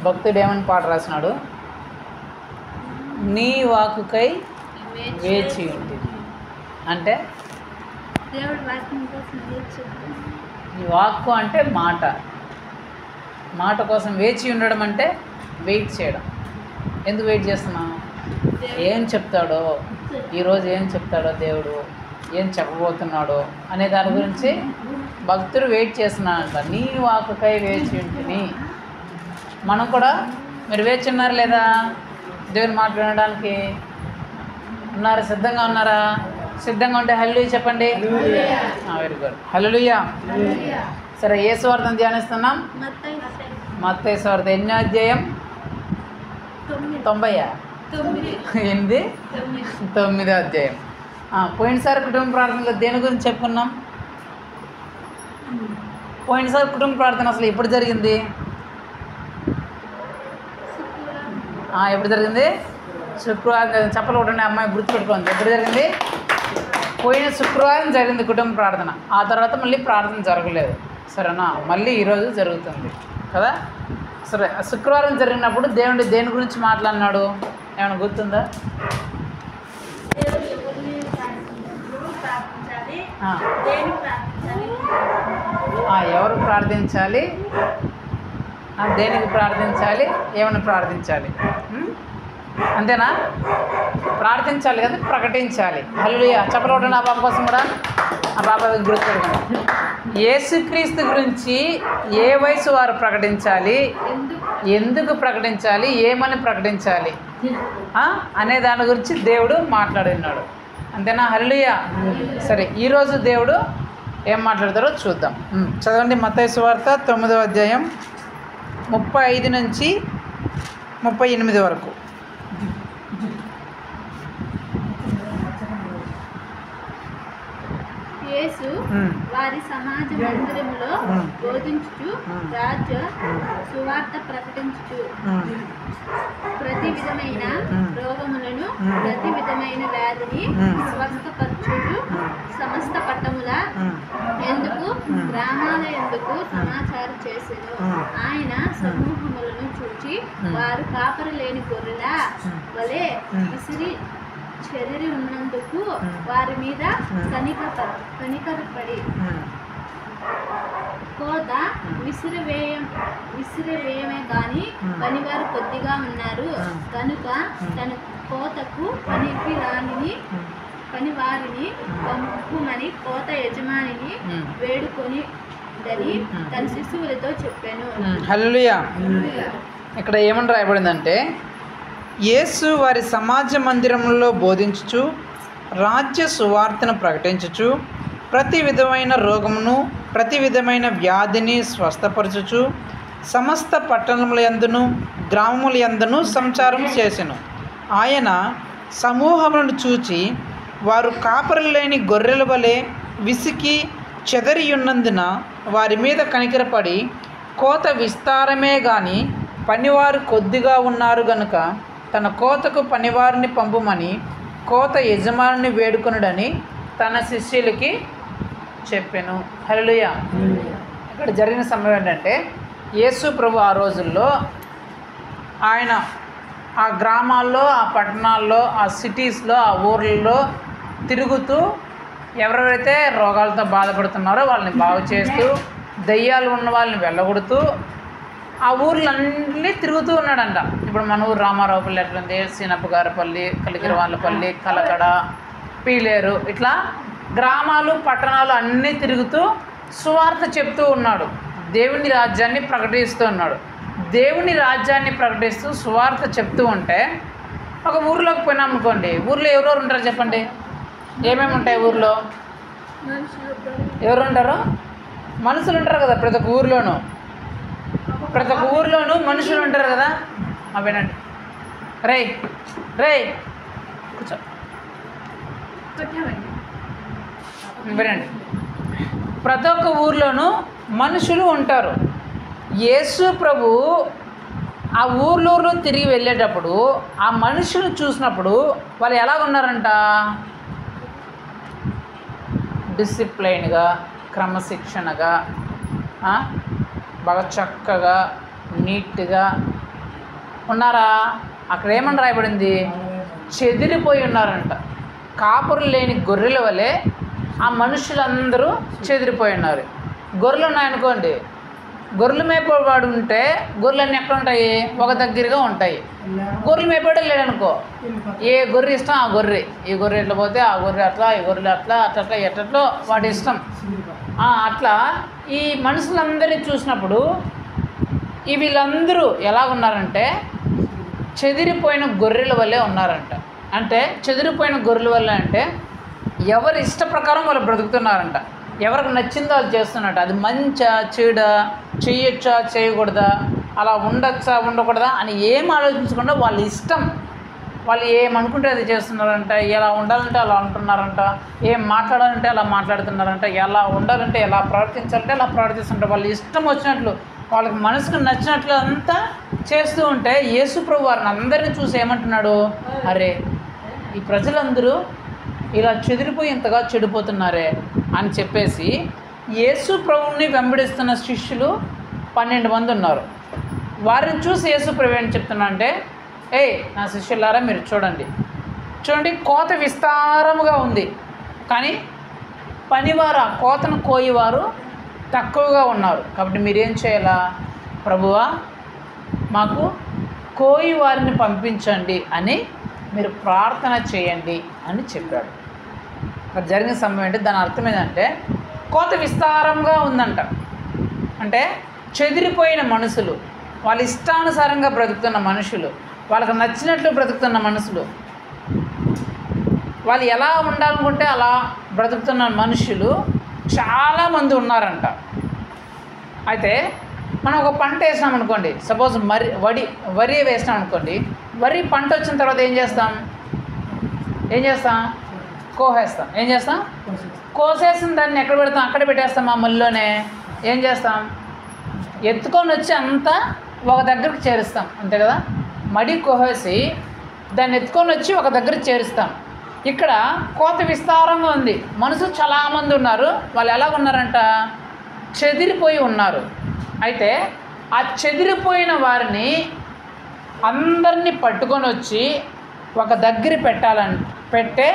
భక్తుడు ఏమని పాట రాసినాడు? నీ వాక్కుకై వేచి ఉంది అంటే ఈ వాక్కు అంటే మాట, మాట కోసం వేచి ఉండడం అంటే వెయిట్ చేయడం. ఎందుకు వెయిట్ చేస్తున్నాం? ఏం చెప్తాడో ఈరోజు, ఏం చెప్తాడో దేవుడు, ఏం చెప్పబోతున్నాడో అనే దాని గురించి భక్తుడు వెయిట్ చేస్తున్నాడంట. నీ వాక్కుకై వేచి ఉంటుంది. మనం కూడా మీరు వేచి ఉన్నారు లేదా? దేవుని మాట వినడానికి ఉన్నారు? సిద్ధంగా ఉన్నారా? సిద్ధంగా ఉంటే హల్లెలూయా చెప్పండి. వెరీ గుడ్, హల్లెలూయా. సరే, యేసు వార్తను ధ్యానిస్తున్నాం. మత్తయి సువార్త ఎన్నో అధ్యాయం? 9వ అధ్యాయం. పోయినసారి కుటుంబ ప్రార్థనలో దేని గురించి చెప్పుకున్నాం? పోయినసారి కుటుంబ ప్రార్థన అసలు ఎప్పుడు జరిగింది? ఎప్పుడు జరిగింది? శుక్రవారం. చెప్పలు ఒకటి అమ్మాయి గుర్తుపెట్టుకోండి. ఎప్పుడు జరిగింది? పోయిన శుక్రవారం జరిగింది కుటుంబ ప్రార్థన. ఆ తర్వాత మళ్ళీ ప్రార్థన జరగలేదు. సరేనా? మళ్ళీ ఈరోజు జరుగుతుంది కదా. సరే, శుక్రవారం జరిగినప్పుడు దేవుడు దేని గురించి మాట్లాడినాడు? ఏమైనా గుర్తుందా? ఎవరు ప్రార్థించాలి, దేనికి ప్రార్థించాలి, ఏమైనా ప్రార్థించాలి, అంతేనా? ప్రార్థించాలి కదా, ప్రకటించాలి. హల్లెలూయా చెప్పడం ఆ బాబు కోసం కూడా, ఆ బాబా గుర్తుపెట్టుకోండి. యేసుక్రీస్తు గురించి ఏ వయసు వారు ప్రకటించాలి, ఎందుకు ప్రకటించాలి, ఏమని ప్రకటించాలి అనే దాని గురించి దేవుడు మాట్లాడినాడు. అంతేనా? హల్లెలూయా. సరే, ఈరోజు దేవుడు ఏం మాట్లాడతారో చూద్దాం. చదవండి. మత్తయి సువార్త 9వ అధ్యాయం 35 నుంచి 38 వరకు. యేసు వారి సమాజ మందిరంలో బోధించుచు రాజ్య సువార్త ప్రకటించుచు ప్రతి విధమైన రోగములను, ప్రతి విధమైన వ్యాధిని స్వస్థపరచుచు సమస్త పట్టణముల ఎందుకు, గ్రామాల ఎందుకు సమాచారం చేసెను. ఆయన సమూహములను చూచి వారు కాపరి లేని గొర్రెల వలె విసిరి చెదిరి ఉన్నందుకు వారి మీద కనికరపడి కోత విసిరివేయమే గాని పనివారు కొద్దిగా ఉన్నారు కనుక తన కోతకు పనివారిని పంపుమని కోత యజమానిని వేడుకొని తన శిశువులతో చెప్పాను. హల్లెలూయా. ఇక్కడ ఏమని రాయబడిందంటే, యేసు వారి సమాజ మందిరంలో బోధించుచు రాజ్య సువార్తను ప్రకటించుచు ప్రతి విధమైన రోగమును, ప్రతి విధమైన వ్యాధిని స్వస్థపరచుచు సమస్త పట్టణముల యందును గ్రామముల యందును సంచారం చేసెను. ఆయన సమూహములను చూచి వారు కాపరులు లేని గొర్రెల వలె విసికి చెదరియున్నందున వారి మీద కనికరపడి కోత విస్తారమే గాని పనివారు కొద్దిగా ఉన్నారు గనుక తన కోతకు పనివారిని పంపుమని కోత యజమానిని వేడుకొనుడని తన శిష్యులకి చెప్పెను. హల్లెలూయా. ఇక్కడ జరిగిన సమయం ఏంటంటే, యేసు ప్రభు ఆ రోజుల్లో ఆయన ఆ గ్రామాల్లో, ఆ పట్టణాల్లో, ఆ సిటీస్లో, ఆ ఊర్లలో తిరుగుతూ ఎవరెవరైతే రోగాలతో బాధపడుతున్నారో వాళ్ళని బాగు చేస్తూ, దయ్యాలు ఉన్న వాళ్ళని వెళ్ళగొడుతూ ఆ ఊర్లన్నీ తిరుగుతూ ఉన్నాడంట. ఇప్పుడు మన ఊరు రామారావుపల్లి ఎట్లుంది, సీనప్పగారపల్లి, కలికిరవాళ్ళపల్లి, కలకడ, పీలేరు, ఇట్లా గ్రామాలు పట్టణాలు అన్నీ తిరుగుతూ సువార్త చెప్తూ ఉన్నాడు. దేవుని రాజ్యాన్ని ప్రకటిస్తూ ఉన్నాడు. దేవుని రాజ్యాన్ని ప్రకటిస్తూ సువార్త చెప్తూ ఉంటే ఒక ఊర్లోకి పోయినాం అనుకోండి, ఊర్లో ఎవరెవరు ఉంటారు చెప్పండి? ఏమేమి ఉంటాయి ఊర్లో? ఎవరు ఉంటారు? మనుషులు ఉంటారు కదా. ప్రతి ఒక్క ఊర్లోనూ మనుషులు ఉంటారు కదా. అవేనండి. రే కూర్చో, వినండి. ప్రతి ఒక్క ఊర్లోనూ మనుషులు ఉంటారు. యేసు ప్రభు ఆ ఊర్లో తిరిగి వెళ్ళేటప్పుడు ఆ మనుషులు చూసినప్పుడు వాళ్ళు ఎలా ఉన్నారంట? డిసిప్లైన్గా, క్రమశిక్షణగా, బాగా చక్కగా, నీట్గా ఉన్నారా? అక్కడ ఏమని రాయబడింది? చెదిరిపోయి ఉన్నారంట. కాపురులు లేని గొర్రెల వలె ఆ మనుషులందరూ చెదిరిపోయి ఉన్నారు. గొర్రెలు ఉన్నాయనుకోండి, గొర్రెలు మేపేవాడు ఉంటే గొర్రెలన్నీ ఎక్కడ ఉంటాయి? ఒక దగ్గరగా ఉంటాయి. గొర్రెలు మేపేవాడు లేడనుకో, ఏ గొర్రె ఇష్టం ఆ గొర్రె, ఈ గొర్రె ఎట్లా పోతే ఆ గొర్రె అట్లా, ఈ గొర్రెలు అట్లా అట్లా ఎట్లట్లో వాటి ఇష్టం. అట్లా ఈ మనుషులందరినీ చూసినప్పుడు వీళ్ళందరూ ఎలా ఉన్నారంటే చెదిరిపోయిన గొర్రెల వల్లే ఉన్నారంట. అంటే చెదిరిపోయిన గొర్రెల వల్ల అంటే ఎవరి ఇష్ట ప్రకారం వాళ్ళు బ్రతుకుతున్నారంట. ఎవరికి నచ్చిందో వాళ్ళు చేస్తున్నట్టు. అది మంచా చెడా, చేయొచ్చా చేయకూడదా, అలా ఉండొచ్చా ఉండకూడదా అని ఏం ఆలోచించకుండా వాళ్ళ ఇష్టం, వాళ్ళు ఏమనుకుంటే అది చేస్తున్నారంట. ఎలా ఉండాలంటే అలా ఉంటున్నారంట, ఏం మాట్లాడాలంటే అలా మాట్లాడుతున్నారంట, ఎలా ఉండాలంటే ఎలా ప్రవర్తించాలంటే అలా ప్రవర్తిస్తుంటారు. వాళ్ళు ఇష్టం వచ్చినట్లు వాళ్ళకి మనసుకు నచ్చినట్లు అంతా చేస్తూ ఉంటే యేసు ప్రభు వారిని అందరినీ చూసి ఏమంటున్నాడు? అరే, ఈ ప్రజలందరూ ఇలా చెదిరిపోయి ఇంతగా చెడిపోతున్నారే అని చెప్పేసి యేసు ప్రభువుని వెంబడిస్తున్న శిష్యులు 12 మంది ఉన్నారు. వారిని చూసి యేసు ప్రభు ఏం చెప్తున్నా అంటే, నా శిష్యులారా మీరు చూడండి, కోత విస్తారముగా ఉంది, కానీ పనివారు ఆ కోతను కోయేవారు తక్కువగా ఉన్నారు. కాబట్టి మీరేం చేయాలా? ప్రభువా, మాకు కోయి వారిని పంపించండి అని మీరు ప్రార్థన చేయండి అని చెప్పాడు. అక్కడ జరిగిన సమయం ఏంటి? దాని అర్థం ఏంటంటే కోత విస్తారంగా ఉందంట. అంటే చెదిరిపోయిన మనుషులు, వాళ్ళ ఇష్టానుసారంగా బ్రతుకుతున్న మనుషులు, వాళ్ళకి నచ్చినట్లు బ్రతుకుతున్న మనుషులు, వాళ్ళు ఎలా ఉండాలనుకుంటే అలా బ్రతుకుతున్న మనుషులు చాలామంది ఉన్నారంట. అయితే మనం ఒక పంట వేసినాం అనుకోండి, సపోజ్ వరి వేసినాం అనుకోండి, వరి పంట వచ్చిన తర్వాత ఏం చేస్తాం? కోసేస్తాం. ఏం చేస్తాం? కోసేసిన దాన్ని ఎక్కడ పెడతాం? అక్కడ పెట్టేస్తాం. ఆ మల్లిలోనే ఏం చేస్తాం? ఎత్తుకొని వచ్చి అంతా ఒక దగ్గరికి చేరుస్తాం, అంతే కదా? మడి కోసేసి దాన్ని ఎత్తుకొని వచ్చి ఒక దగ్గరికి చేరుస్తాం. ఇక్కడ కోత విస్తారంగా ఉంది, మనుషులు చాలామంది ఉన్నారు. వాళ్ళు ఎలా ఉన్నారంట? చెదిరిపోయి ఉన్నారు. అయితే ఆ చెదిరిపోయిన వారిని అందరినీ పట్టుకొని వచ్చి ఒక దగ్గర పెట్టే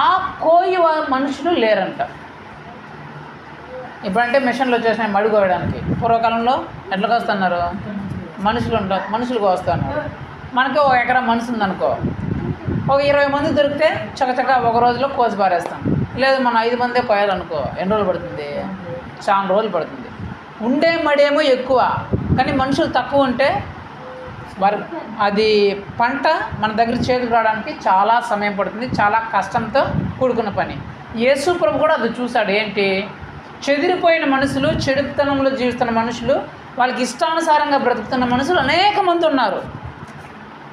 ఆ కోయి మనుషులు లేరంట. ఇప్పుడంటే మిషన్లు వచ్చేసినాయి మడి కోయడానికి. పూర్వకాలంలో ఎట్లా కోస్తున్నారు? మనుషులు కోస్తున్నారు. మనకి ఒక ఎకరా మనసు ఉందనుకో, ఒక 20 మంది దొరికితే చకచక ఒక రోజులో కోసి పారేస్తాం. లేదు మనం 5 మందే కోయాలనుకో, ఎన్ని రోజులు పడుతుంది? చాలా రోజులు పడుతుంది. ఉండే మడేమో ఎక్కువ, కానీ మనుషులు తక్కువ ఉంటే అది పంట మన దగ్గర చేతికి రావడానికి చాలా సమయం పడుతుంది, చాలా కష్టంతో కూడుకున్న పని. యేసు ప్రభు కూడా అది చూశాడు. ఏంటి? చెదిరిపోయిన మనుషులు, చెడుతనంలో జీవిస్తున్న మనుషులు, వాళ్ళకి ఇష్టానుసారంగా బ్రతుకుతున్న మనుషులు అనేక మంది ఉన్నారు.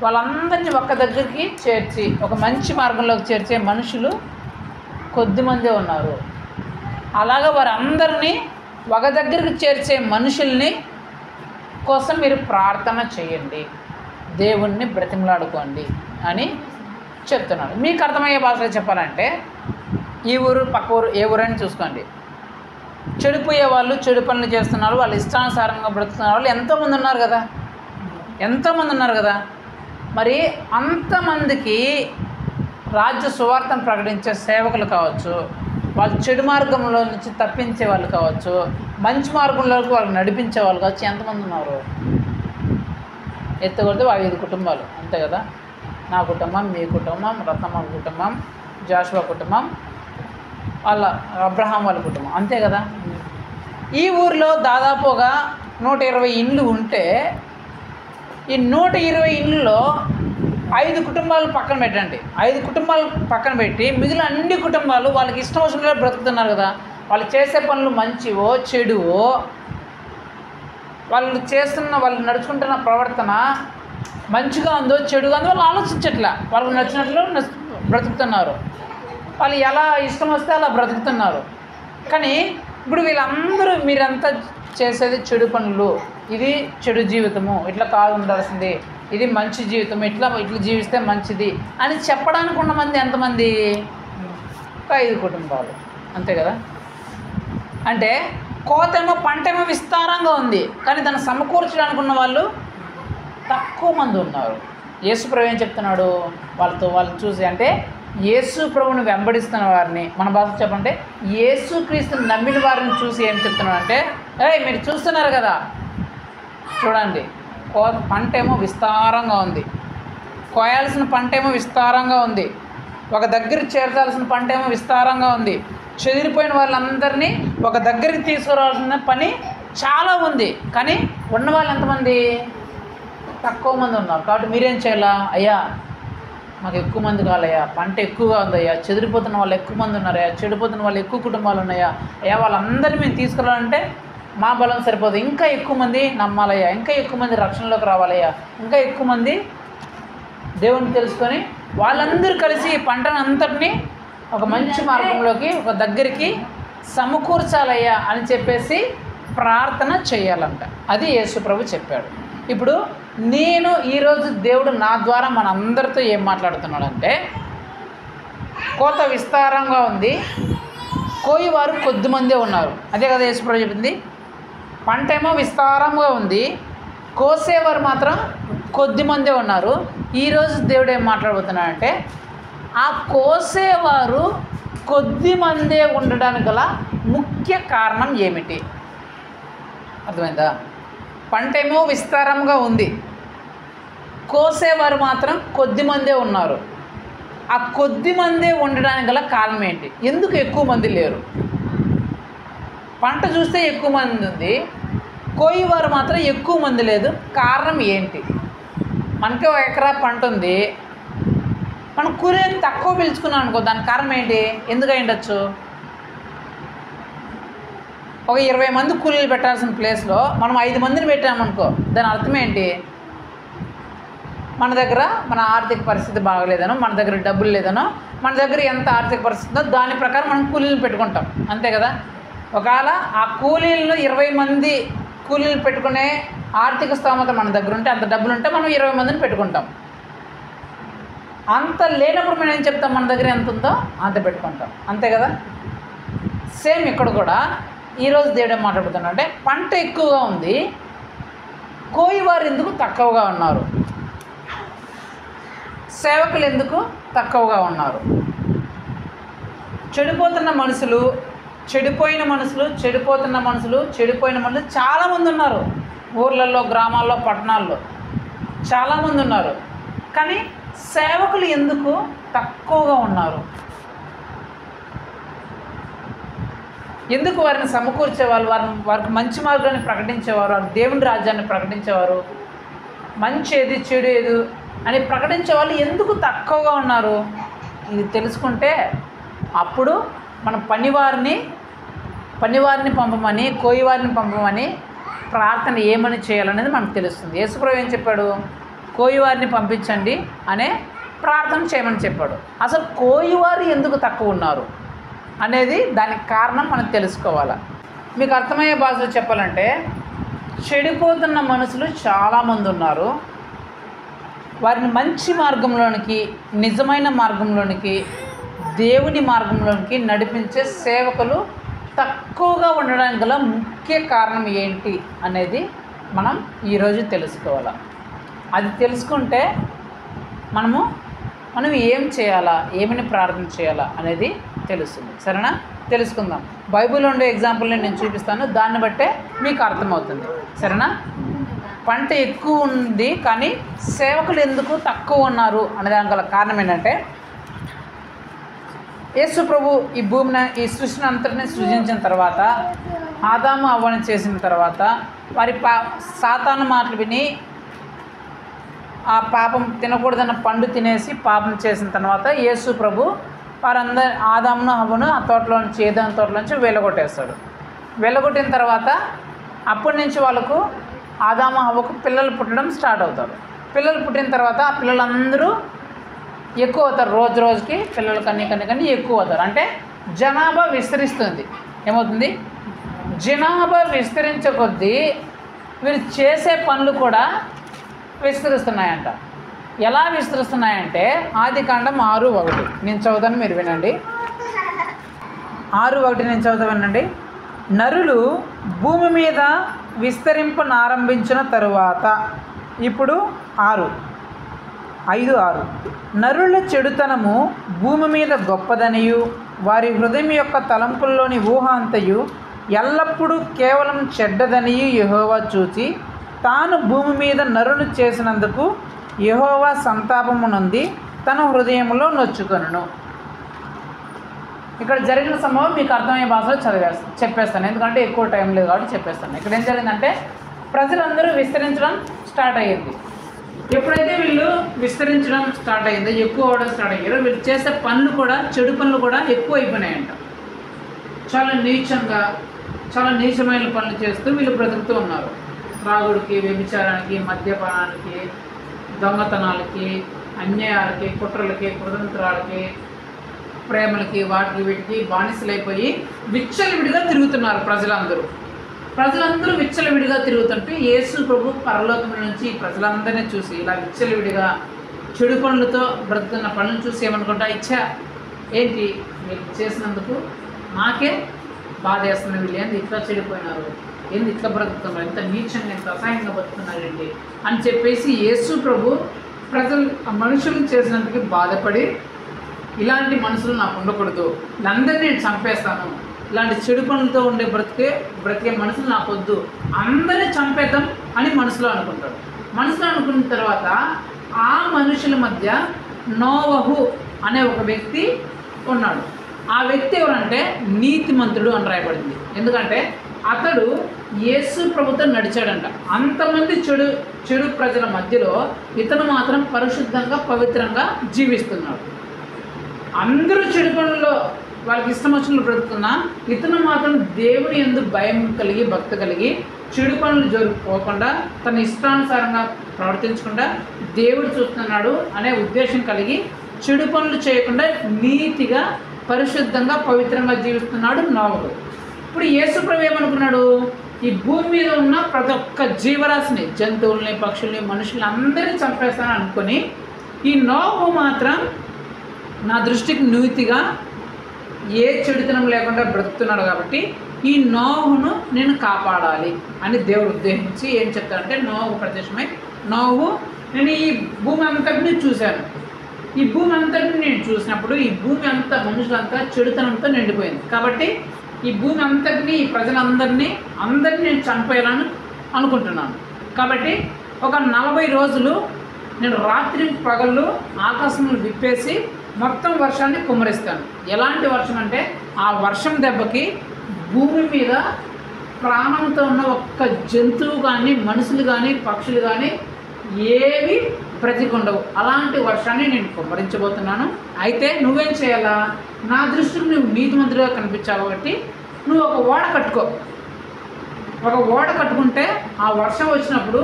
వాళ్ళందరినీ ఒక్క దగ్గరికి చేర్చి ఒక మంచి మార్గంలోకి చేర్చే మనుషులు కొద్దిమందే ఉన్నారు. అలాగా వారందరినీ ఒక దగ్గరికి చేర్చే మనుషుల్ని కోసం మీరు ప్రార్థన చేయండి, దేవుణ్ణి బ్రతిమలాడుకోండి అని చెప్తున్నాడు. మీకు అర్థమయ్యే భాషలో చెప్పాలంటే ఈ ఊరు పక్క ఊరు ఏ ఊరని చూసుకోండి. చెడిపోయే వాళ్ళు, చెడు పనులు చేస్తున్నారు, వాళ్ళు ఇష్టానుసారంగా బ్రతుకుతున్న వాళ్ళు ఎంతోమంది ఉన్నారు కదా. మరి అంతమందికి రాజ్య సువార్తను ప్రకటించే సేవకులు కావచ్చు, వాళ్ళు చెడు మార్గంలో నుంచి తప్పించే వాళ్ళు కావచ్చు, మంచి మార్గంలోకి వాళ్ళు నడిపించే వాళ్ళు కావచ్చు, ఎంతమంది ఉన్నారు? ఎత్తుకొడితే 5 కుటుంబాలు, అంతే కదా. నా కుటుంబం, మీ కుటుంబం, రత్నమ్మ కుటుంబం, జాషువా కుటుంబం, వాళ్ళ అబ్రహాం వాళ్ళ కుటుంబం, అంతే కదా. ఈ ఊరిలో దాదాపుగా 120 ఇండ్లు ఉంటే ఈ 120 ఇండ్లలో 5 కుటుంబాలు పక్కన పెట్టండి. 5 కుటుంబాలు పక్కన పెట్టి మిగిలిన అన్ని కుటుంబాలు వాళ్ళకి ఇష్టం వచ్చినగా బ్రతుకుతున్నారు కదా. వాళ్ళు చేసే పనులు మంచివో చెడువో, వాళ్ళు నడుచుకుంటున్న ప్రవర్తన మంచిగా ఉందో చెడుగా ఉందో వాళ్ళు ఆలోచించట్లా. వాళ్ళకి నచ్చినట్లు బ్రతుకుతున్నారు. వాళ్ళు ఎలా ఇష్టం వస్తే అలా బ్రతుకుతున్నారు. కానీ ఇప్పుడు వీళ్ళందరూ మీరంతా చేసేది చెడు పనులు, ఇది చెడు జీవితము, ఇట్లా కాదు ఉండాల్సింది, ఇది మంచి జీవితం, ఇట్లా జీవిస్తే మంచిది అని చెప్పడానికి ఉన్న మంది ఎంతమంది? 5 కుటుంబాలు, అంతే కదా. అంటే కోతేమో పంటేమో విస్తారంగా ఉంది, కానీ దాన్ని సమకూర్చడానికి ఉన్న వాళ్ళు తక్కువ మంది ఉన్నారు. యేసు ప్రభు ఏం చెప్తున్నాడు వాళ్ళు చూసి, అంటే యేసు ప్రభుని వెంబడిస్తున్న వారిని, మన భాష చెప్పంటే యేసు క్రీస్తుని నమ్మిన వారిని చూసి ఏం చెప్తున్నాడు అంటే, మీరు చూస్తున్నారు కదా, చూడండి పంట ఏమో విస్తారంగా ఉంది, కోయాల్సిన పంట ఏమో విస్తారంగా ఉంది, ఒక దగ్గర చేర్చాల్సిన పంట ఏమో విస్తారంగా ఉంది, చెదిరిపోయిన వాళ్ళందరినీ ఒక దగ్గరికి తీసుకురావాల్సిన పని చాలా ఉంది, కానీ ఉన్న వాళ్ళు ఎంతమంది? తక్కువ మంది ఉన్నారు. కాబట్టి మీరేం చేయాలా? అయ్యా మాకు ఎక్కువ మంది కావాలయ్యా, పంట ఎక్కువగా ఉందయ్యా, చెదిరిపోతున్న వాళ్ళు ఎక్కువ మంది ఉన్నారయ్యా, చెడిపోతున్న వాళ్ళు ఎక్కువ కుటుంబాలు ఉన్నాయా, అయ్యా వాళ్ళందరినీ మేము తీసుకురావాలంటే మా బలం సరిపోదు, ఇంకా ఎక్కువ మంది నమ్మాలయ్యా, ఇంకా ఎక్కువ మంది రక్షణలోకి రావాలయ్యా, ఇంకా ఎక్కువ మంది దేవుని తెలుసుకొని వాళ్ళందరూ కలిసి ఈ పంటను అంతటినీ ఒక మంచి మార్గంలోకి ఒక దగ్గరికి సమకూర్చాలయ్యా అని చెప్పేసి ప్రార్థన చేయాలంట. అది యేసు ప్రభు చెప్పాడు. ఇప్పుడు నేను ఈరోజు దేవుడు నా ద్వారా మన అందరితో ఏం మాట్లాడుతున్నాడంటే, కోత విస్తారంగా ఉంది, కోయివారు కొద్దిమందే ఉన్నారు. అదే కదా యేసు ప్రభు చెప్పింది. పంట ఏమో విస్తారంగా ఉంది, కోసేవారు మాత్రం కొద్దిమందే ఉన్నారు. ఈరోజు దేవుడు ఏం మాట్లాడబోతున్నాడంటే, ఆ కోసేవారు కొద్దిమందే ఉండడానికి గల ముఖ్య కారణం ఏమిటి? అర్థమైందా? పంట ఏమో విస్తారంగా ఉంది, కోసేవారు మాత్రం కొద్దిమందే ఉన్నారు. ఆ కొద్దిమందే ఉండడానికి గల కారణం ఏంటి? ఎందుకు ఎక్కువ మంది లేరు? పంట చూస్తే ఎక్కువ మంది ఉంది, కోయివారు మాత్రం ఎక్కువ మంది లేదు. కారణం ఏంటి? మనకి 1 ఎకరా పంట ఉంది, మనం కూలీని తక్కువ పిలుచుకున్నాం అనుకో, దానికి కారణం ఏంటి? ఎందుకు అయ్యుండొచ్చు? ఒక 20 మంది కూలీలు పెట్టాల్సిన ప్లేస్లో మనం 5 మందిని పెట్టామనుకో, దాని అర్థం ఏంటి? మన దగ్గర మన ఆర్థిక పరిస్థితి బాగలేదనో, మన దగ్గర డబ్బులు లేదనో, మన దగ్గర ఎంత ఆర్థిక పరిస్థితి ఉందో దాని ప్రకారం మనం కూలీలను పెట్టుకుంటాం, అంతే కదా. ఒకవేళ ఆ కూలీలను 20 మంది కూలీలు పెట్టుకునే ఆర్థిక స్తోమత మన దగ్గర ఉంటే, అంత డబ్బులు ఉంటే మనం 20 మందిని పెట్టుకుంటాం. అంత లేనప్పుడు మనం ఏం చెప్తాం? మన దగ్గర ఎంత ఉందో అంత పెట్టుకుంటాం, అంతే కదా. సేమ్ ఇక్కడ కూడా ఈరోజు దేవుడు ఏం మాట్లాడుతున్నాడు అంటే, పంట ఎక్కువగా ఉంది, కోయివారు ఎందుకు తక్కువగా ఉన్నారు, సేవకులు ఎందుకు తక్కువగా ఉన్నారు? చెడిపోతున్న మనుషులు చాలామంది ఉన్నారు. ఊర్లలో, గ్రామాల్లో, పట్టణాల్లో చాలామంది ఉన్నారు. కానీ సేవకులు ఎందుకు తక్కువగా ఉన్నారు? ఎందుకు వారిని సమకూర్చేవాళ్ళు, వారికి మంచి మార్గాన్ని ప్రకటించేవారు, దేవుని రాజ్యాన్ని ప్రకటించేవారు, మంచి ఏది చెడు ఏది అని ప్రకటించే వాళ్ళు ఎందుకు తక్కువగా ఉన్నారు? ఇది తెలుసుకుంటే అప్పుడు మనం పనివారిని పంపమని, కోయివారిని పంపమని ప్రార్థన ఏమని చేయాలనేది మనకు తెలుస్తుంది. యేసుప్రభు ఏం చెప్పాడు? కోయివారిని పంపించండి అనే ప్రార్థన చేయమని చెప్పాడు. అసలు కోయివారు ఎందుకు తక్కువ ఉన్నారు అనేది దానికి కారణం మనం తెలుసుకోవాలి. మీకు అర్థమయ్యే భాషలో చెప్పాలంటే, చెడిపోతున్న మనుషులు చాలామంది ఉన్నారు. వారిని మంచి మార్గంలోనికి, నిజమైన మార్గంలోనికి, దేవుని మార్గంలోనికి నడిపించే సేవకులు తక్కువగా ఉండడానికి గల ముఖ్య కారణం ఏంటి అనేది మనం ఈరోజు తెలుసుకోవాలి. అది తెలుసుకుంటే మనం ఏం చేయాలా, ఏమని ప్రార్థన చేయాలా అనేది తెలుస్తుంది. సరేనా? తెలుసుకుందాం. బైబిల్లో ఉండే ఎగ్జాంపుల్ని నేను చూపిస్తాను, దాన్ని బట్టే మీకు అర్థమవుతుంది. సరేనా? పంట ఎక్కువ ఉంది కానీ సేవకులు ఎందుకు తక్కువ ఉన్నారు అనే దానికి గల కారణం ఏంటంటే, యేసు ప్రభు ఈ భూమిని, ఈ సృష్టిని అంతటిని సృజించిన తర్వాత, ఆదాము అవ్వని చేసిన తర్వాత, వారి సాతాను మాటలు విని ఆ పాపం తినకూడదన్న పండు తినేసి పాపం చేసిన తర్వాత యేసు ప్రభు వారందరి ఆదామును హవ్వను ఆ తోటలోంచి, ఏదైనా తోటలోంచి వెళ్ళగొట్టేస్తాడు. వెళ్ళగొట్టిన తర్వాత అప్పటి నుంచి వాళ్ళకు, ఆదాము హవ్వకు పిల్లలు పుట్టడం స్టార్ట్ అవుతారు. పిల్లలు పుట్టిన తర్వాత ఆ పిల్లలందరూ ఎక్కువ అవుతారు. రోజు రోజుకి పిల్లలు కన్నీ ఎక్కువ అవుతారు. అంటే జనాభా విస్తరిస్తుంది. ఏమవుతుంది? జనాభా విస్తరించే కొద్దీ వీరు చేసే పనులు కూడా విస్తరిస్తున్నాయంట. ఎలా విస్తరిస్తున్నాయంటే, ఆదికాండం 6:1 నేను చదువుతాను, మీరు వినండి. 6:1 నేను చదువుతా వినండి. నరులు భూమి మీద విస్తరింపనారంభించిన తరువాత ఇప్పుడు 5:6 నరుల చెడుతనము భూమి మీద గొప్పదనియు వారి హృదయం యొక్క తలంపుల్లోని ఊహ అంతయు ఎల్లప్పుడూ కేవలం చెడ్డదనియు యెహోవా చూచి తాను భూమి మీద నరులు చేసినందుకు యెహోవా సంతాపము నొంది తన హృదయంలో నొచ్చుకొనును. ఇక్కడ జరిగిన సంభవం మీకు అర్థమయ్యే భాషలో చెప్పేస్తాను, ఎందుకంటే ఎక్కువ టైం లేదు కాబట్టి చెప్పేస్తాను. ఇక్కడ ఏం జరిగిందంటే ప్రజలందరూ విస్తరించడం స్టార్ట్ అయ్యింది. ఎప్పుడైతే వీళ్ళు విస్తరించడం స్టార్ట్ అయ్యిందో, ఎక్కువ అవ్వడం స్టార్ట్ అయ్యారో, వీళ్ళు చేసే పనులు కూడా, చెడు పనులు కూడా ఎక్కువ అయిపోయినాయంట. చాలా నీచంగా, చాలా నీచమైన పనులు చేస్తూ వీళ్ళు బ్రతుకుతూ ఉన్నారు. త్రాగుడికి, వ్యభిచారానికి, మద్యపానానికి, దొంగతనాలకి, అన్యాయాలకి, కుట్రలకి, కుతంత్రాలకి, ప్రేమలకి, వాటికి వీటికి బానిసలైపోయి విచ్చలవిడిగా తిరుగుతున్నారు ప్రజలందరూ విచ్చలవిడిగా తిరుగుతుంటే యేసు ప్రభు పరలోకం నుంచి ప్రజలందరినీ చూసి ఇలా విచ్చలవిడిగా చెడు పనులతో బ్రతుకుతున్న పనులను చూసి ఏమనుకుంటా, ఇచ్చా ఏంటి వీళ్ళు చేసినందుకు నాకే బాధ వేస్తుంది, వీళ్ళు ఏంది ఇట్లా చెడిపోయినారు, ఏంది ఇట్లా బ్రతుకుతున్నారు, ఎంత నీచంగా, ఎంత అసహాయంగా బతుకుతున్నారు ఏంటి అని చెప్పేసి యేసు ప్రభు మనుషులను చేసినందుకు బాధపడి, ఇలాంటి మనుషులు నాకు ఉండకూడదు, వీళ్ళందరినీ నేను చంపేస్తాను, ఇలాంటి చెడు పనులతో ఉండే బ్రతికే మనుషులు నాకు వద్దు, అందరినీ చంపేద్దాం అని మనసులో అనుకుంటాడు. మనసులో అనుకున్న తర్వాత ఆ మనుషుల మధ్య నోవహు అనే ఒక వ్యక్తి ఉన్నాడు. ఆ వ్యక్తి ఎవరంటే నీతిమంతుడు అని రాయబడింది. ఎందుకంటే అతడు యేసు ప్రభుతో నడిచాడంట. అంతమంది చెడు ప్రజల మధ్యలో ఇతను మాత్రం పరిశుద్ధంగా, పవిత్రంగా జీవిస్తున్నాడు. అందరూ చెడు పనుల్లో వాళ్ళకి ఇష్టం వచ్చినట్లు బ్రతుకున్నా ఇతను మాత్రం దేవుని యందు భయం కలిగి, భక్తి కలిగి, చెడు పనులు జరుపుకోకుండా, తన ఇష్టానుసారంగా ప్రవర్తించకుండా దేవుడు చూస్తున్నాడు అనే ఉద్దేశం కలిగి చెడు పనులు చేయకుండా నీతిగా, పరిశుద్ధంగా, పవిత్రంగా జీవిస్తున్నాడు నోవహు. ఇప్పుడు యేసుప్రభు ఏమనుకున్నాడు, ఈ భూమి మీద ఉన్న ప్రతి ఒక్క జీవరాశిని, జంతువుల్ని, పక్షుల్ని, మనుషుల్ని అందరినీ చంపేస్తానని అనుకొని ఈ నోవహు మాత్రం నా దృష్టికి నీతిగా, ఏ చెడుతనం లేకుండా బ్రతుకుతున్నాడు కాబట్టి ఈ నోవహును నేను కాపాడాలి అని దేవుడు ఉద్దేశించి ఏం చెప్తాడంటే, నోవహు ప్రత్యక్షమై, నోవహు నేను ఈ భూమి అంతటిని చూశాను, ఈ భూమి అంతటిని నేను చూసినప్పుడు ఈ భూమి అంతా మనుషులంతా చెడుతనంతో నిండిపోయింది కాబట్టి ఈ భూమి అంతటిని, ఈ ప్రజలందరినీ నేను చంపేయాలని అనుకుంటున్నాను. కాబట్టి ఒక 40 రోజులు నేను రాత్రి పగళ్ళు ఆకాశంలో విప్పేసి మొత్తం వర్షాన్ని కుమ్మరిస్తాను. ఎలాంటి వర్షం అంటే ఆ వర్షం దెబ్బకి భూమి మీద ప్రాణంతో ఉన్న ఒక్క జంతువు కానీ, మనుషులు కానీ, పక్షులు కానీ ఏవి బ్రతికుండవు. అలాంటి వర్షాన్ని నేను కుమ్మరించబోతున్నాను. అయితే నువ్వేం చేయాలా, నా దృష్టికి నువ్వు నీతిమంతుడిగా కనిపించావు కాబట్టి నువ్వు ఒక ఓడ కట్టుకో. ఒక ఓడ కట్టుకుంటే ఆ వర్షం వచ్చినప్పుడు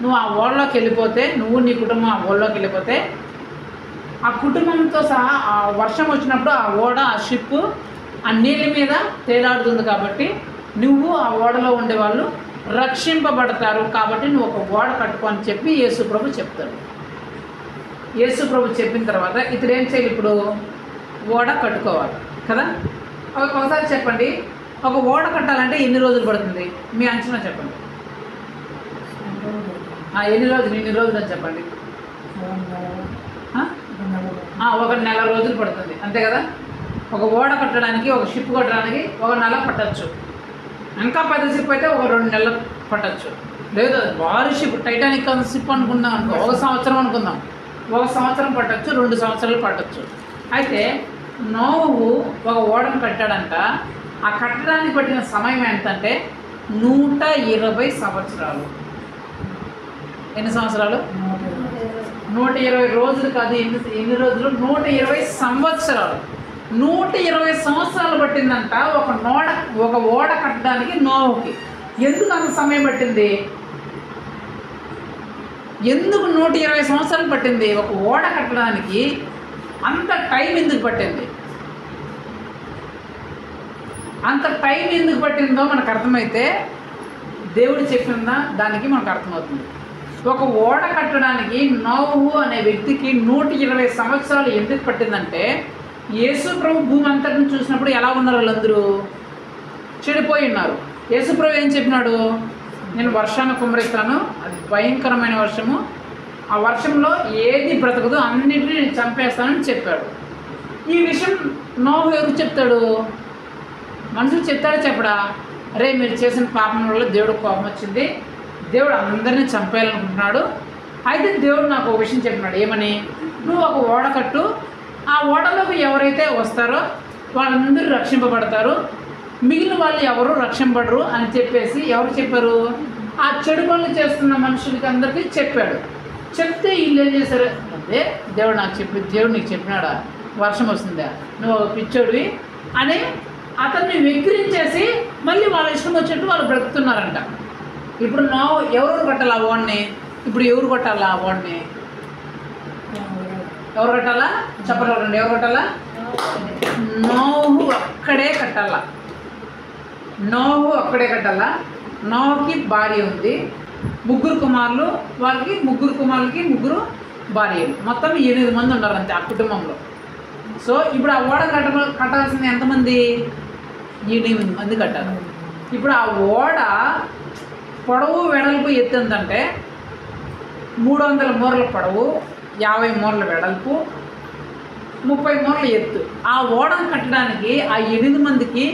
నువ్వు ఆ ఓడలోకి వెళ్ళిపోతే, నువ్వు నీ కుటుంబం ఆ ఓడలోకి వెళ్ళిపోతే, ఆ కుటుంబంతో సహా ఆ వర్షం వచ్చినప్పుడు ఆ ఓడ, ఆ షిప్ ఆ నీళ్ళ మీద తేలాడుతుంది కాబట్టి నువ్వు, ఆ ఓడలో ఉండేవాళ్ళు రక్షింపబడతారు. కాబట్టి నువ్వు ఒక ఓడ కట్టుకో అని చెప్పి యేసుప్రభు చెప్తాడు. యేసుప్రభు చెప్పిన తర్వాత ఇతడు ఏం చేయాలి, ఇప్పుడు ఓడ కట్టుకోవాలి కదా. ఒకసారి చెప్పండి, ఒక ఓడ కట్టాలంటే ఎన్ని రోజులు పడుతుంది మీ అంచనా చెప్పండి. ఎన్ని రోజులు అని చెప్పండి. ఒక నెల రోజులు పడుతుంది అంతే కదా. ఒక ఓడ కట్టడానికి, ఒక షిప్ కట్టడానికి ఒక నెల పట్టచ్చు. ఇంకా పెద్ద షిప్ అయితే ఒక 2 నెలలు పట్టచ్చు. లేదు భారీ షిప్, టైటానిక్ షిప్ అనుకుందాం అనుకో, 1 సంవత్సరం అనుకుందాం, 1 సంవత్సరం పట్టచ్చు, 2 సంవత్సరాలు పట్టచ్చు. అయితే నోవహు ఒక ఓడను కట్టాడంట. ఆ కట్టడానికి పట్టిన సమయం ఎంతంటే 120 సంవత్సరాలు. ఎన్ని సంవత్సరాలు? 120 రోజులు కాదు. ఎన్ని రోజులు? 120 సంవత్సరాలు. 120 సంవత్సరాలు పట్టిందంట ఒక ఓడ కట్టడానికి నోవహుకి. ఎందుకు అంత సమయం పట్టింది? ఎందుకు 120 సంవత్సరాలు పట్టింది ఒక ఓడ కట్టడానికి? అంత టైం ఎందుకు పట్టింది? అంత టైం ఎందుకు పట్టిందో మనకు అర్థమైతే దేవుడు చెప్పిన దానికి మనకు అర్థమవుతుంది. ఒక ఓడ కట్టడానికి నోవహు అనే వ్యక్తికి 120 సంవత్సరాలు ఎందుకు పట్టిందంటే, యేసుప్రభు భూమి అంతటిని చూసినప్పుడు ఎలా ఉన్నారు వాళ్ళందరూ? చెడిపోయి ఉన్నారు. యేసుప్రభు ఏం చెప్పినాడు, నేను వర్షాన్ని కుమ్మరిస్తాను, అది భయంకరమైన వర్షము, ఆ వర్షంలో ఏది బ్రతకదు, అన్నిటిని నేను చంపేస్తానని చెప్పాడు. ఈ విషయం నోహు ఎవరు చెప్తాడు? మనుషులు చెప్తాడా చెప్పడా? అరే మీరు చేసిన పాపం వల్ల దేవుడు కోపం వచ్చింది, దేవుడు అందరినీ చంపేయాలనుకుంటున్నాడు. అయితే దేవుడు నాకు ఒక విషయం చెప్పినాడు. ఏమని? నువ్వు ఒక ఓడ కట్టు, ఆ ఓడలోకి ఎవరైతే వస్తారో వాళ్ళందరూ రక్షింపబడతారు, మిగిలిన వాళ్ళు ఎవరు రక్షింపబడరు అని చెప్పేసి ఎవరు చెప్పారు? ఆ చెడు పనులు చేస్తున్న మనుషులకి అందరికీ చెప్పాడు. చెప్తే వీళ్ళు ఏం చేశారు అంటే, దేవుడు నాకు దేవుడు నీకు చెప్పినాడా వర్షం వస్తుందా, నువ్వు ఒక పిచ్చోడివి అని అతన్ని వెక్కిరించేసి మళ్ళీ వాళ్ళ ఇష్టం వచ్చినట్టు వాళ్ళు బ్రతుకుతున్నారంట. ఇప్పుడు ఎవరు కట్టాలి ఆ ఓడిని? ఇప్పుడు ఎవరు కొట్టాలా ఆ ఓడిని? ఎవరు కట్టాలా చెప్పలేరండి? ఎవరు కట్టాలా? నోహు అక్కడే కట్టాలా. నోహు అక్కడే కట్టాలా. నోహుకి భార్య ఉంది, 3 కుమారులు, వాళ్ళకి 3 కుమారులకి 3 భార్యలు, మొత్తం 8 మంది ఉన్నారు అంతే ఆ కుటుంబంలో. సో ఇప్పుడు ఆ ఓడ కట్టాల్సింది ఎంతమంది? 8 మంది కట్టాలి. ఇప్పుడు ఆ ఓడ పొడవు వెడల్పు ఎత్తు ఎంతంటే 300 మూరల పొడవు, 50 మూరల వెడల్పు, 30 మూరల ఎత్తు. ఆ ఓడను కట్టడానికి ఆ 8 మందికి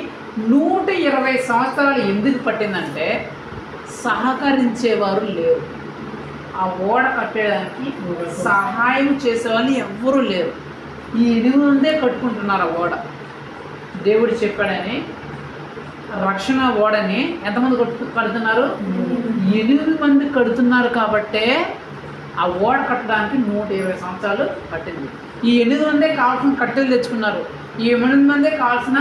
120 సంవత్సరాలు ఎందుకు పట్టిందంటే సహకరించేవారు లేరు. ఆ ఓడ కట్టడానికి సహాయం చేసేవాళ్ళు ఎవ్వరూ లేరు. ఈ 8 మందే కట్టుకుంటున్నారు ఆ ఓడ. దేవుడు చెప్పాడని రక్షణ ఓడని ఎంతమంది కడుతున్నారు? 8 మంది కడుతున్నారు. కాబట్టే ఆ ఓడ కట్టడానికి 120 సంవత్సరాలు పట్టింది. ఈ 8 మందే కావాల్సిన కట్టెలు తెచ్చుకున్నారు, ఈ 8 మందే కావాల్సిన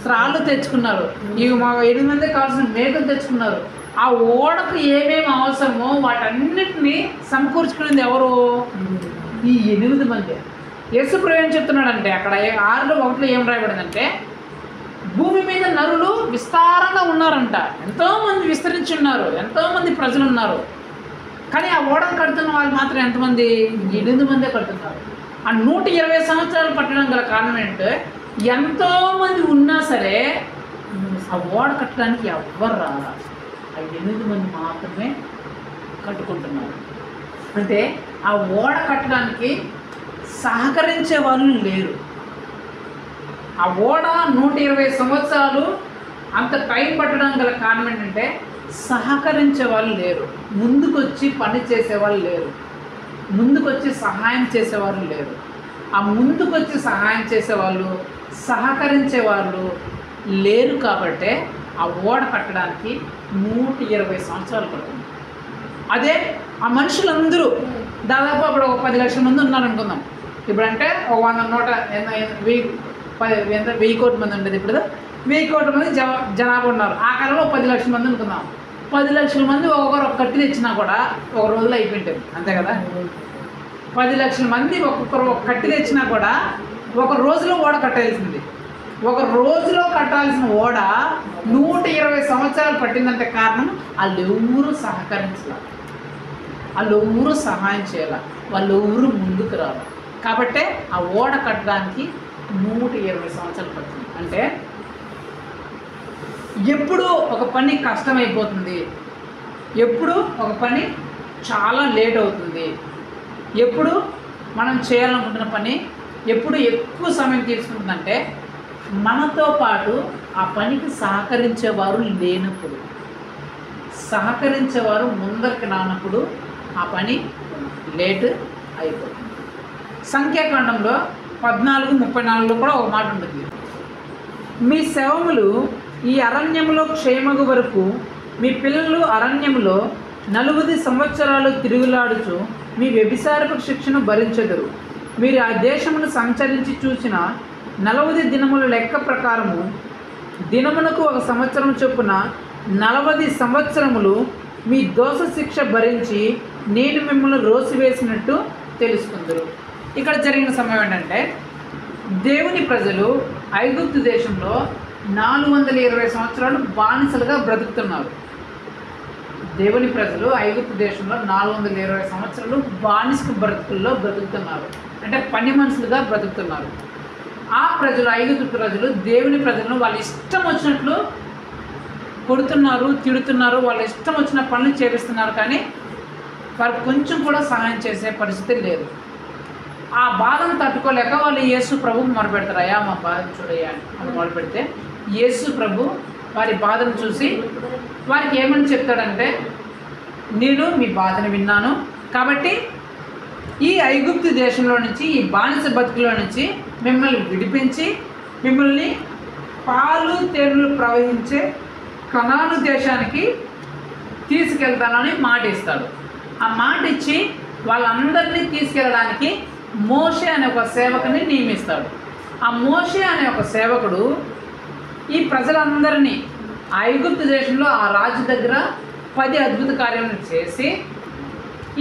త్రాళ్ళు తెచ్చుకున్నారు, ఈ 8 మందే కావాల్సిన మేకలు తెచ్చుకున్నారు. ఆ ఓడకు ఏమేమి అవసరమో వాటన్నిటిని సమకూర్చుకునేది ఎవరు? ఈ 8 మంది. యేసుప్రభు ఏం చెప్తున్నాడంటే అక్కడ 6:1 ఏం రాయబడిందంటే, భూమి మీద నరులు విస్తారంగా ఉన్నారంట, ఎంతోమంది విస్తరించి ఉన్నారు, ఎంతోమంది ప్రజలు ఉన్నారు. కానీ ఆ ఓడను కడుతున్న వాళ్ళు మాత్రం ఎంతమంది? 8 మందే కడుతున్నారు. ఆ 120 సంవత్సరాలు పట్టడం గల కారణం ఏంటంటే ఎంతోమంది ఉన్నా సరే ఆ ఓడ కట్టడానికి ఎవ్వరు రాల, ఆ 8 మంది మాత్రమే కట్టుకుంటున్నారు. అంటే ఆ ఓడ కట్టడానికి సహకరించే వాళ్ళు లేరు. ఆ ఓడ 120 సంవత్సరాలు అంత టైం పట్టడం గల కారణం ఏంటంటే సహకరించే వాళ్ళు లేరు, ముందుకొచ్చి పని చేసేవాళ్ళు లేరు, ముందుకొచ్చి సహాయం చేసేవాళ్ళు లేరు. ఆ ముందుకొచ్చి సహాయం చేసేవాళ్ళు, సహకరించే వాళ్ళు లేరు. కాబట్టే ఆ ఓడ కట్టడానికి 120 సంవత్సరాలు పడుతుంది. అదే ఆ మనుషులందరూ దాదాపు అప్పుడు ఒక 10 లక్షల మంది ఉన్నారనుకుందాం. ఇప్పుడంటే ఒక 1000 కోట్ల మంది ఉండేది, ఇప్పుడు 1000 కోట్ల మంది జనాభా ఉన్నారు. ఆ కాలంలో 10 లక్షల మంది అనుకుందాం. 10 లక్షల మంది ఒక్కొక్కరు ఒక కట్టి తెచ్చినా కూడా ఒక రోజులో అయిపోయింటుంది, అంతే కదా? 10 లక్షల మంది ఒక్కొక్కరు ఒక కట్టి తెచ్చినా కూడా ఒక రోజులో ఓడ కట్టాల్సింది. ఒక రోజులో కట్టాల్సిన ఓడ 120 సంవత్సరాలు పట్టిందంటే కారణం వాళ్ళు ఎవరు సహకరించాలి, వాళ్ళు ఎవరు సహాయం చేయాలి, వాళ్ళు ఎవరు ముందుకు రావాలి. కాబట్టే ఆ ఓడ కట్టడానికి 120 సంవత్సరాలు పడుతుంది. అంటే ఎప్పుడు ఒక పని కష్టమైపోతుంది, ఎప్పుడు ఒక పని చాలా లేట్ అవుతుంది, ఎప్పుడు మనం చేయాలనుకుంటున్న పని ఎప్పుడు ఎక్కువ సమయం తీసుకుంటుందంటే మనతో పాటు ఆ పనికి సహకరించేవారు లేనప్పుడు, సహకరించేవారు ముందరికి రానప్పుడు ఆ పని లేట్ అయిపోతుంది. సంఖ్యాకాండంలో 14:34 కూడా ఒక మాట ఉంటుంది, మీ శవములు ఈ అరణ్యంలో క్షేమగు వరకు మీ పిల్లలు అరణ్యంలో 40 సంవత్సరాలు తిరుగులాడుచు మీ వ్యభిచారపు శిక్షను భరించెదరు. మీరు ఆ దేశమును సంచరించి చూసిన 40 దినముల లెక్క ప్రకారము దినమునకు 1 సంవత్సరం చొప్పున 40 సంవత్సరములు మీ దోష శిక్ష భరించి నేను మిమ్మల్ని రోసివేసినట్టు తెలుసుకుందరు. ఇక్కడ జరిగిన సమయం ఏంటంటే దేవుని ప్రజలు ఐగుప్తు దేశంలో 420 సంవత్సరాలు బానిసలుగా బ్రతుకుతున్నారు. దేవుని ప్రజలు ఐగుప్తు దేశంలో 420 సంవత్సరాలు బానిస బ్రతుకుల్లో బ్రతుకుతున్నారు, అంటే పని మనుషులుగా బ్రతుకుతున్నారు. ఆ ప్రజలు, ఐగుప్తు ప్రజలు దేవుని ప్రజలను వాళ్ళ ఇష్టం వచ్చినట్లు కొడుతున్నారు, తిడుతున్నారు, వాళ్ళ ఇష్టం వచ్చిన పనులు చేపిస్తున్నారు. కానీ వారికి కొంచెం కూడా సహాయం చేసే పరిస్థితి లేదు. ఆ బాధను తట్టుకోలేక వాళ్ళు యేసు ప్రభువు మొరపెడతారు, అయ్యా మా బాధను చూడయ్యా అని మొరపెడితే యేసు ప్రభు వారి బాధను చూసి వారికి ఏమని చెప్తాడంటే, నేను మీ బాధను విన్నాను కాబట్టి ఈ ఐగుప్తు దేశంలో నుంచి, ఈ బానిస బతుకులో నుంచి మిమ్మల్ని విడిపించి మిమ్మల్ని పాలు తేనెలు ప్రవహించే కనాను దేశానికి తీసుకెళ్తానని మాట ఇస్తాడు. ఆ మాట ఇచ్చి వాళ్ళందరినీ తీసుకెళ్ళడానికి మోషే అనే ఒక సేవకుని నియమిస్తాడు. ఆ మోషే అనే ఒక సేవకుడు ఈ ప్రజలందరినీ ఐగుప్తు దేశంలో ఆ రాజు దగ్గర 10 అద్భుత కార్యాలను చేసి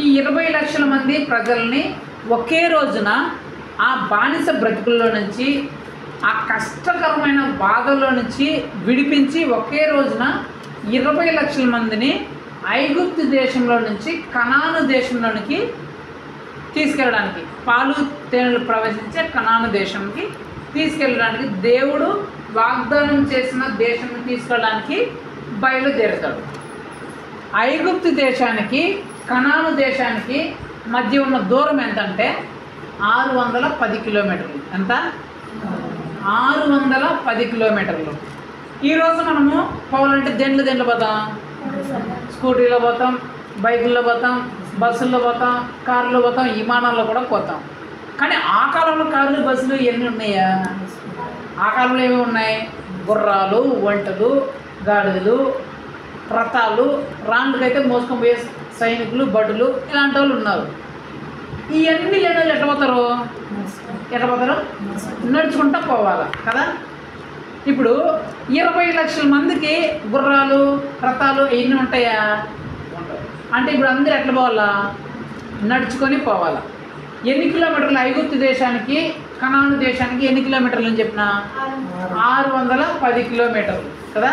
ఈ 20 లక్షల మంది ప్రజల్ని ఒకే రోజున ఆ బానిస బ్రతుకుల్లో నుంచి, ఆ కష్టకరమైన బాధల్లో నుంచి విడిపించి ఒకే రోజున 20 లక్షల మందిని ఐగుప్తు దేశంలో నుంచి కనాను దేశంలోనికి తీసుకెళ్ళడానికి, పాలు తేనెలు ప్రవేశించే కనాను దేశంకి తీసుకెళ్ళడానికి, దేవుడు వాగ్దానం చేసిన దేశం తీసుకెళ్ళడానికి బయలుదేరుతాడు. ఐగుప్తు దేశానికి కనాను దేశానికి మధ్య ఉన్న దూరం ఎంతంటే 610 కిలోమీటర్లు. ఎంత? 610 కిలోమీటర్లు. ఈరోజు మనము పోవాలంటే దేంట్లో పోతాం? స్కూటీలో పోతాం, బైకుల్లో పోతాం, బస్సుల్లో పోతాం, కార్లో పోతాం, విమానాల్లో కూడా పోతాం. కానీ ఆ కాలంలో కార్లు బస్సులు ఎన్ని ఉన్నాయా? ఆ కాలంలో ఏమి ఉన్నాయి? గుర్రాలు, ఒంటలు, గాడిదలు, రథాలు, రాళ్ళకైతే మోసుకొని పోయే సైనికులు, భటులు, ఇలాంటి వాళ్ళు ఉన్నారు. ఇవన్నీ లేని వాళ్ళు ఎట్లా పోతారు? నడుచుకుంటూ పోవాలి కదా. ఇప్పుడు 20 లక్షల మందికి గుర్రాలు, రథాలు ఎన్ని ఉంటాయా? అంటే ఇప్పుడు అందరూ ఎట్లా పోవాలా? నడుచుకొని పోవాలా. ఎన్ని కిలోమీటర్లు? ఐగుప్తు దేశానికి కనాను దేశానికి ఎన్ని కిలోమీటర్లు అని చెప్పిన? 610 కిలోమీటర్లు కదా.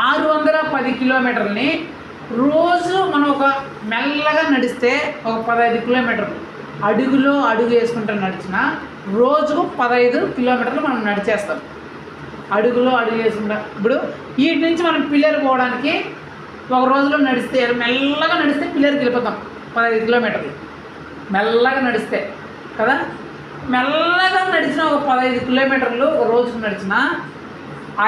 610 కిలోమీటర్లని రోజు మనం ఒక మెల్లగా నడిస్తే ఒక 15 కిలోమీటర్లు, అడుగులో అడుగు వేసుకుంటూ నడిచిన రోజుకు 15 కిలోమీటర్లు మనం నడిచేస్తాం. అడుగులో అడుగు వేసుకుంటా. ఇప్పుడు వీటి నుంచి మనం పిల్లలు పోవడానికి ఒక రోజులో నడిస్తే, మెల్లగా నడిస్తే పిల్లలకి వెళ్ళిపోతాం 15 కిలోమీటర్లు మెల్లగా నడిస్తే కదా. మెల్లగా నడిచిన ఒక 15 కిలోమీటర్లు ఒక రోజుకు నడిచిన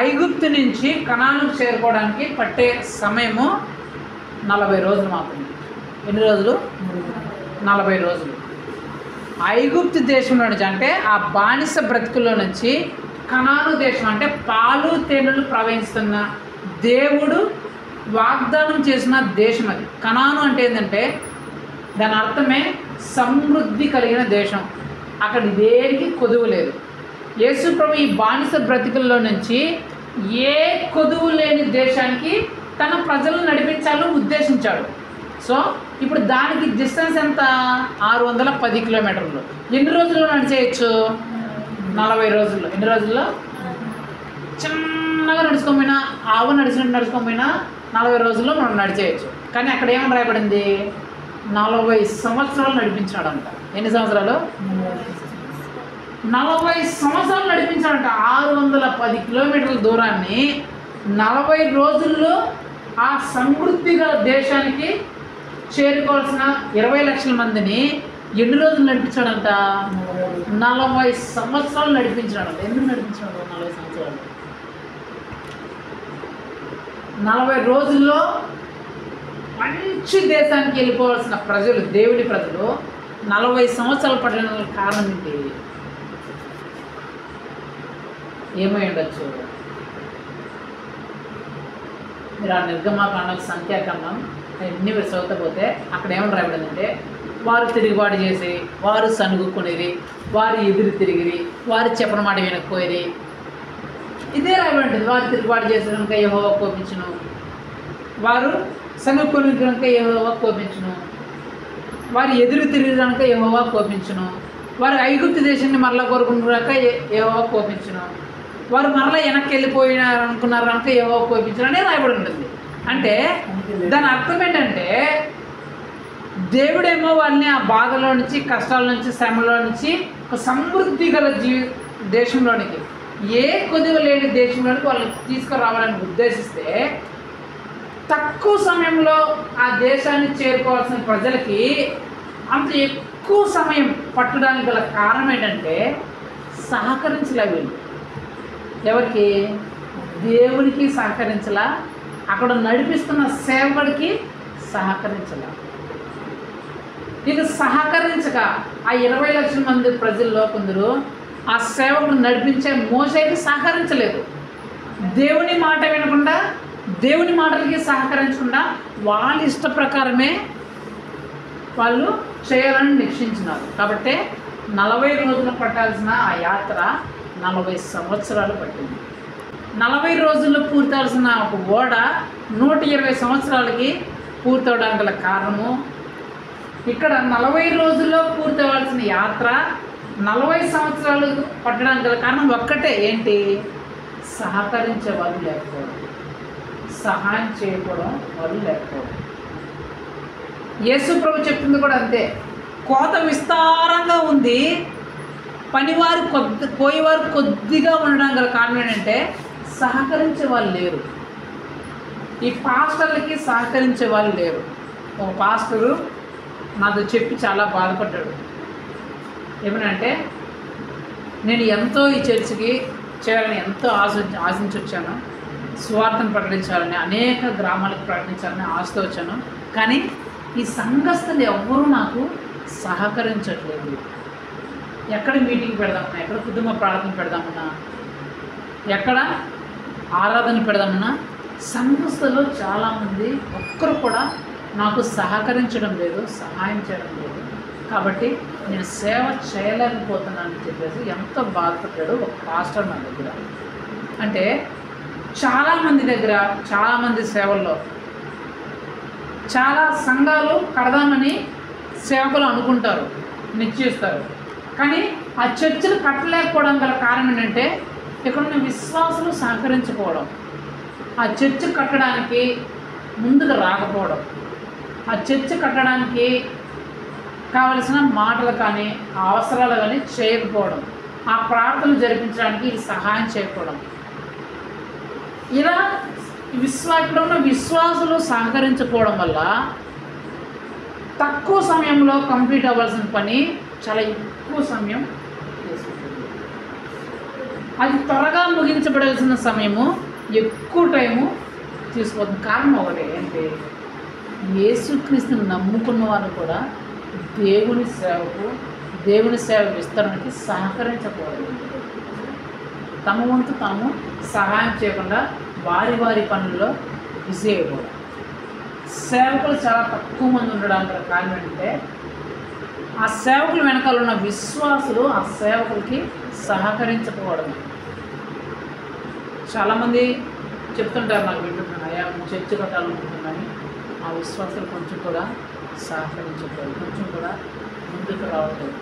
ఐగుప్తు నుంచి కనానుకు చేరుకోవడానికి పట్టే సమయము 40 రోజులు మాత్రమే. ఎన్ని రోజులు? 40 రోజులు. ఐగుప్తు దేశంలో నుంచి, అంటే ఆ బానిస బ్రతుకుల్లో నుంచి కనాను దేశం, అంటే పాలు తేనెలు ప్రవహిస్తున్న దేవుడు వాగ్దానం చేసిన దేశం అది. కనాను అంటే ఏంటంటే దాని అర్థమే సమృద్ధి కలిగిన దేశం. అక్కడ దేనికి కొదువు లేదు. యేసు ప్రభు ఈ బానిస బ్రతుకుల్లో నుంచి ఏ కొదువు లేని దేశానికి తన ప్రజలను నడిపించాలని ఉద్దేశించాడు. సో ఇప్పుడు దానికి డిస్టెన్స్ ఎంత? 610 కిలోమీటర్లు. ఎన్ని రోజుల్లో నడిచేయచ్చు? 40 రోజుల్లో. ఎన్ని రోజుల్లో? చిన్నగా నడుచుకోపోయినా, ఆవు నడిచినట్టు నడుచుకోపోయినా 40 రోజుల్లో మనం నడిచేయచ్చు. కానీ అక్కడ ఏమని రాయబడింది? 40 సంవత్సరాలు నడిపించాడంట. ఎన్ని సంవత్సరాలు? 40 సంవత్సరాలు నడిపించాడంట. 610 కిలోమీటర్ల దూరాన్ని 40 రోజుల్లో ఆ సమృద్ధిగా దేశానికి చేరుకోవాల్సిన 20 లక్షల మందిని ఎన్ని రోజులు నడిపించాడంట? 40 సంవత్సరాలు నడిపించాడంట. ఎందుకు నడిపించాడు 40 సంవత్సరాలు? 40 రోజుల్లో మంచి దేశానికి వెళ్ళిపోవాల్సిన ప్రజలు, దేవుని ప్రజలు 40 సంవత్సరాలు పడిన కారణం ఏంటి? ఏమై ఉండొచ్చు? మీరు ఆ నిర్గమాకాండం, సంఖ్యాకాండం అన్నీ మీరు చదువుకపోతే అక్కడ ఏమని రాయబడిందంటే, వారు తిరుగుబాటు చేసి, వారు సనుగుకునేది, వారు ఎదురు తిరిగిరి, వారు చెప్పని మాట వినకపోయేది. ఇదే రాయబడింది. వారు తిరుగుబాటు చేసి కనుక యెహోవా కోపించును, వారు సనుగుకొని కనుక యెహోవా కోపించును, వారు ఎదురు తిరిగి కనుక యెహోవా కోపించును, వారు ఐగుప్తు దేశాన్ని మరలా కోరుకుంటున్నాక యెహోవా కోపించును, వారు మరలా వెనక్కి వెళ్ళిపోయినారు అనుకున్నారు కనుక యెహోవా కోపించును అనే రాయబడి ఉంటుంది. అంటే దాని అర్థం ఏంటంటే, దేవుడేమో వాళ్ళని ఆ బాధలో నుంచి, కష్టాల నుంచి, శ్రమలో నుంచి ఒక సమృద్ధి గల దేశంలోనికి, ఏ కొద్దిగా లేని దేశంలోనికి వాళ్ళని తీసుకురావాలని ఉద్దేశిస్తే తక్కువ సమయంలో ఆ దేశాన్ని చేరుకోవాల్సిన ప్రజలకి అంత ఎక్కువ సమయం పట్టడానికి గల కారణం ఏంటంటే సహకరించలే వీళ్ళు. ఎవరికి? దేవునికి సహకరించలా, అక్కడ నడిపిస్తున్న సేవకుడికి సహకరించలా. ఇది సహకరించక ఆ 20 లక్షల మంది ప్రజల్లో కొందరు ఆ సేవకుడు నడిపించే మోసేకి సహకరించలేదు. దేవుని మాట వినకుండా, దేవుని మాటలకి సహకరించకుండా వాళ్ళ ఇష్ట ప్రకారమే వాళ్ళు చేయాలని నిశ్చయించినారు. కాబట్టి 40 రోజులు పట్టాల్సిన ఆ యాత్ర 40 సంవత్సరాలు పట్టింది. 40 రోజుల్లో పూర్తవలసిన ఒక ఓడ 120 సంవత్సరాలకి పూర్తవడానికి గల కారణము, ఇక్కడ 40 రోజుల్లో పూర్తవలసిన యాత్ర 40 సంవత్సరాలు పట్టడానికి గల కారణం ఒక్కటే. ఏంటి? సహకరించే వాళ్ళు లేకపోవడం, సహాయం చేయకపోవడం, వాళ్ళు లేకపోవడం. యేసు ప్రభు చెప్తుంది కూడా అంతే. కోత విస్తారంగా ఉంది, పనివారు పోయేవారు కొద్దిగా ఉండడానికి గల కారణం ఏంటంటే సహకరించే వాళ్ళు లేరు. ఈ పాస్టర్లకి సహకరించే వాళ్ళు లేరు. ఒక పాస్టరు నాతో చెప్పి చాలా బాధపడ్డాడు. ఏమనంటే, నేను ఎంతో ఈ చర్చికి చేయాలని ఎంతో ఆశించి వచ్చాను, సువార్తను ప్రకటించాలని, అనేక గ్రామాలకు ప్రకటించాలని ఆశతో వచ్చాను. కానీ ఈ సంఘస్థులు ఎవ్వరూ నాకు సహకరించట్లేదు. ఎక్కడ మీటింగ్ పెడదామన్నా, ఎక్కడ కుటుంబ ప్రార్థన పెడదామన్నా, ఎక్కడ ఆరాధన పెడదామన్నా సంఘస్థులు చాలామంది ఒక్కరు కూడా నాకు సహకరించడం లేదు, సహాయం చేయడం లేదు. కాబట్టి నేను సేవ చేయలేకపోతున్నానని చెప్పేసి ఎంతో బాధపడ్డాడు ఒక పాస్టర్ నా దగ్గర. అంటే చాలామంది దగ్గర, చాలామంది సేవల్లో చాలా సంఘాలు కడదామని సేవకులు అనుకుంటారు, నిశ్చయిస్తారు. కానీ ఆ చర్చలు కట్టలేకపోవడం గల కారణం ఏంటంటే ఇక్కడ ఉన్న విశ్వాసులు సహకరించుకోవడం, ఆ చర్చ కట్టడానికి ముందుకు రాకపోవడం, ఆ చర్చ కట్టడానికి కావలసిన మాటలు కానీ అవసరాలు కానీ చేయకపోవడం, ఆ ప్రార్థనలు జరిపించడానికి సహాయం చేయకపోవడం. ఇలా ఇక్కడ ఉన్న విశ్వాసులు సహకరించకపోవడం వల్ల తక్కువ సమయంలో కంప్లీట్ అవ్వాల్సిన పని చాలా ఎక్కువ సమయం తీసుకుంటుంది. అది త్వరగా ముగించబడాల్సిన సమయము ఎక్కువ టైము తీసుకుపోతుంది. కారణం ఒకటి ఏంటి? యేసుక్రీస్తుని నమ్ముకున్న వాళ్ళు కూడా దేవుని సేవ విస్తరణకి సహకరించకూడదు. తమ వంతు తాము సహాయం చేయకుండా వారి పనుల్లో బిజీ అయిపోవడం. సేవకులు చాలా తక్కువ మంది ఉండడానికి కారణం ఏంటంటే ఆ సేవకుల వెనకాల ఉన్న విశ్వాసులు ఆ సేవకులకి సహకరించకపోవడం. చాలామంది చెప్తుంటారు, నాకు వింటున్నాను, అయ్యా చర్చ కట్టాలనుకుంటున్నాను, ఆ విశ్వాసులు కొంచెం కూడా సహకరించట్లేదు, కొంచెం కూడా ముందుకు రావట్లేదు.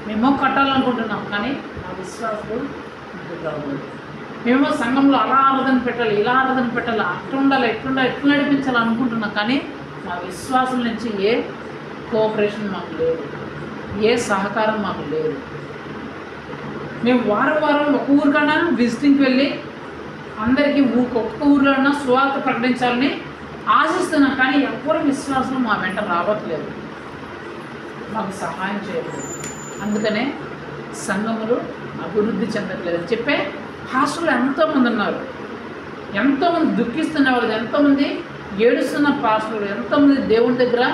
మేము కట్టాలనుకుంటున్నాం కానీ ఆ విశ్వాసులు ముందుకు రావట్లేదు. మేము సంఘంలో అలా ఆరాధన పెట్టాలి, ఇలా ఆరాధన పెట్టాలి, అట్లుండాలి, ఎట్లా నడిపించాలి అనుకుంటున్నాం. కానీ మా విశ్వాసం నుంచి ఏ కోఆపరేషన్ మాకు లేదు, ఏ సహకారం మాకు లేదు. మేము వారం ఒక ఊరికన్నా విజిటింగ్కి వెళ్ళి అందరికీ ఒక్క ఊరిలో ఉన్న సువార్త ప్రకటించాలని ఆశిస్తున్నాం. కానీ ఎవరి విశ్వాసం మా వెంట రావట్లేదు, మాకు సహాయం చేయలేదు. అందుకనే సంఘములు అభివృద్ధి చెందట్లేదని చెప్పే హాస్టల్లో ఎంతోమంది ఉన్నారు, ఎంతోమంది దుఃఖిస్తున్న వాళ్ళు, ఎంతోమంది ఏడుస్తున్న పాస్టర్లు, ఎంతోమంది దేవుని దగ్గర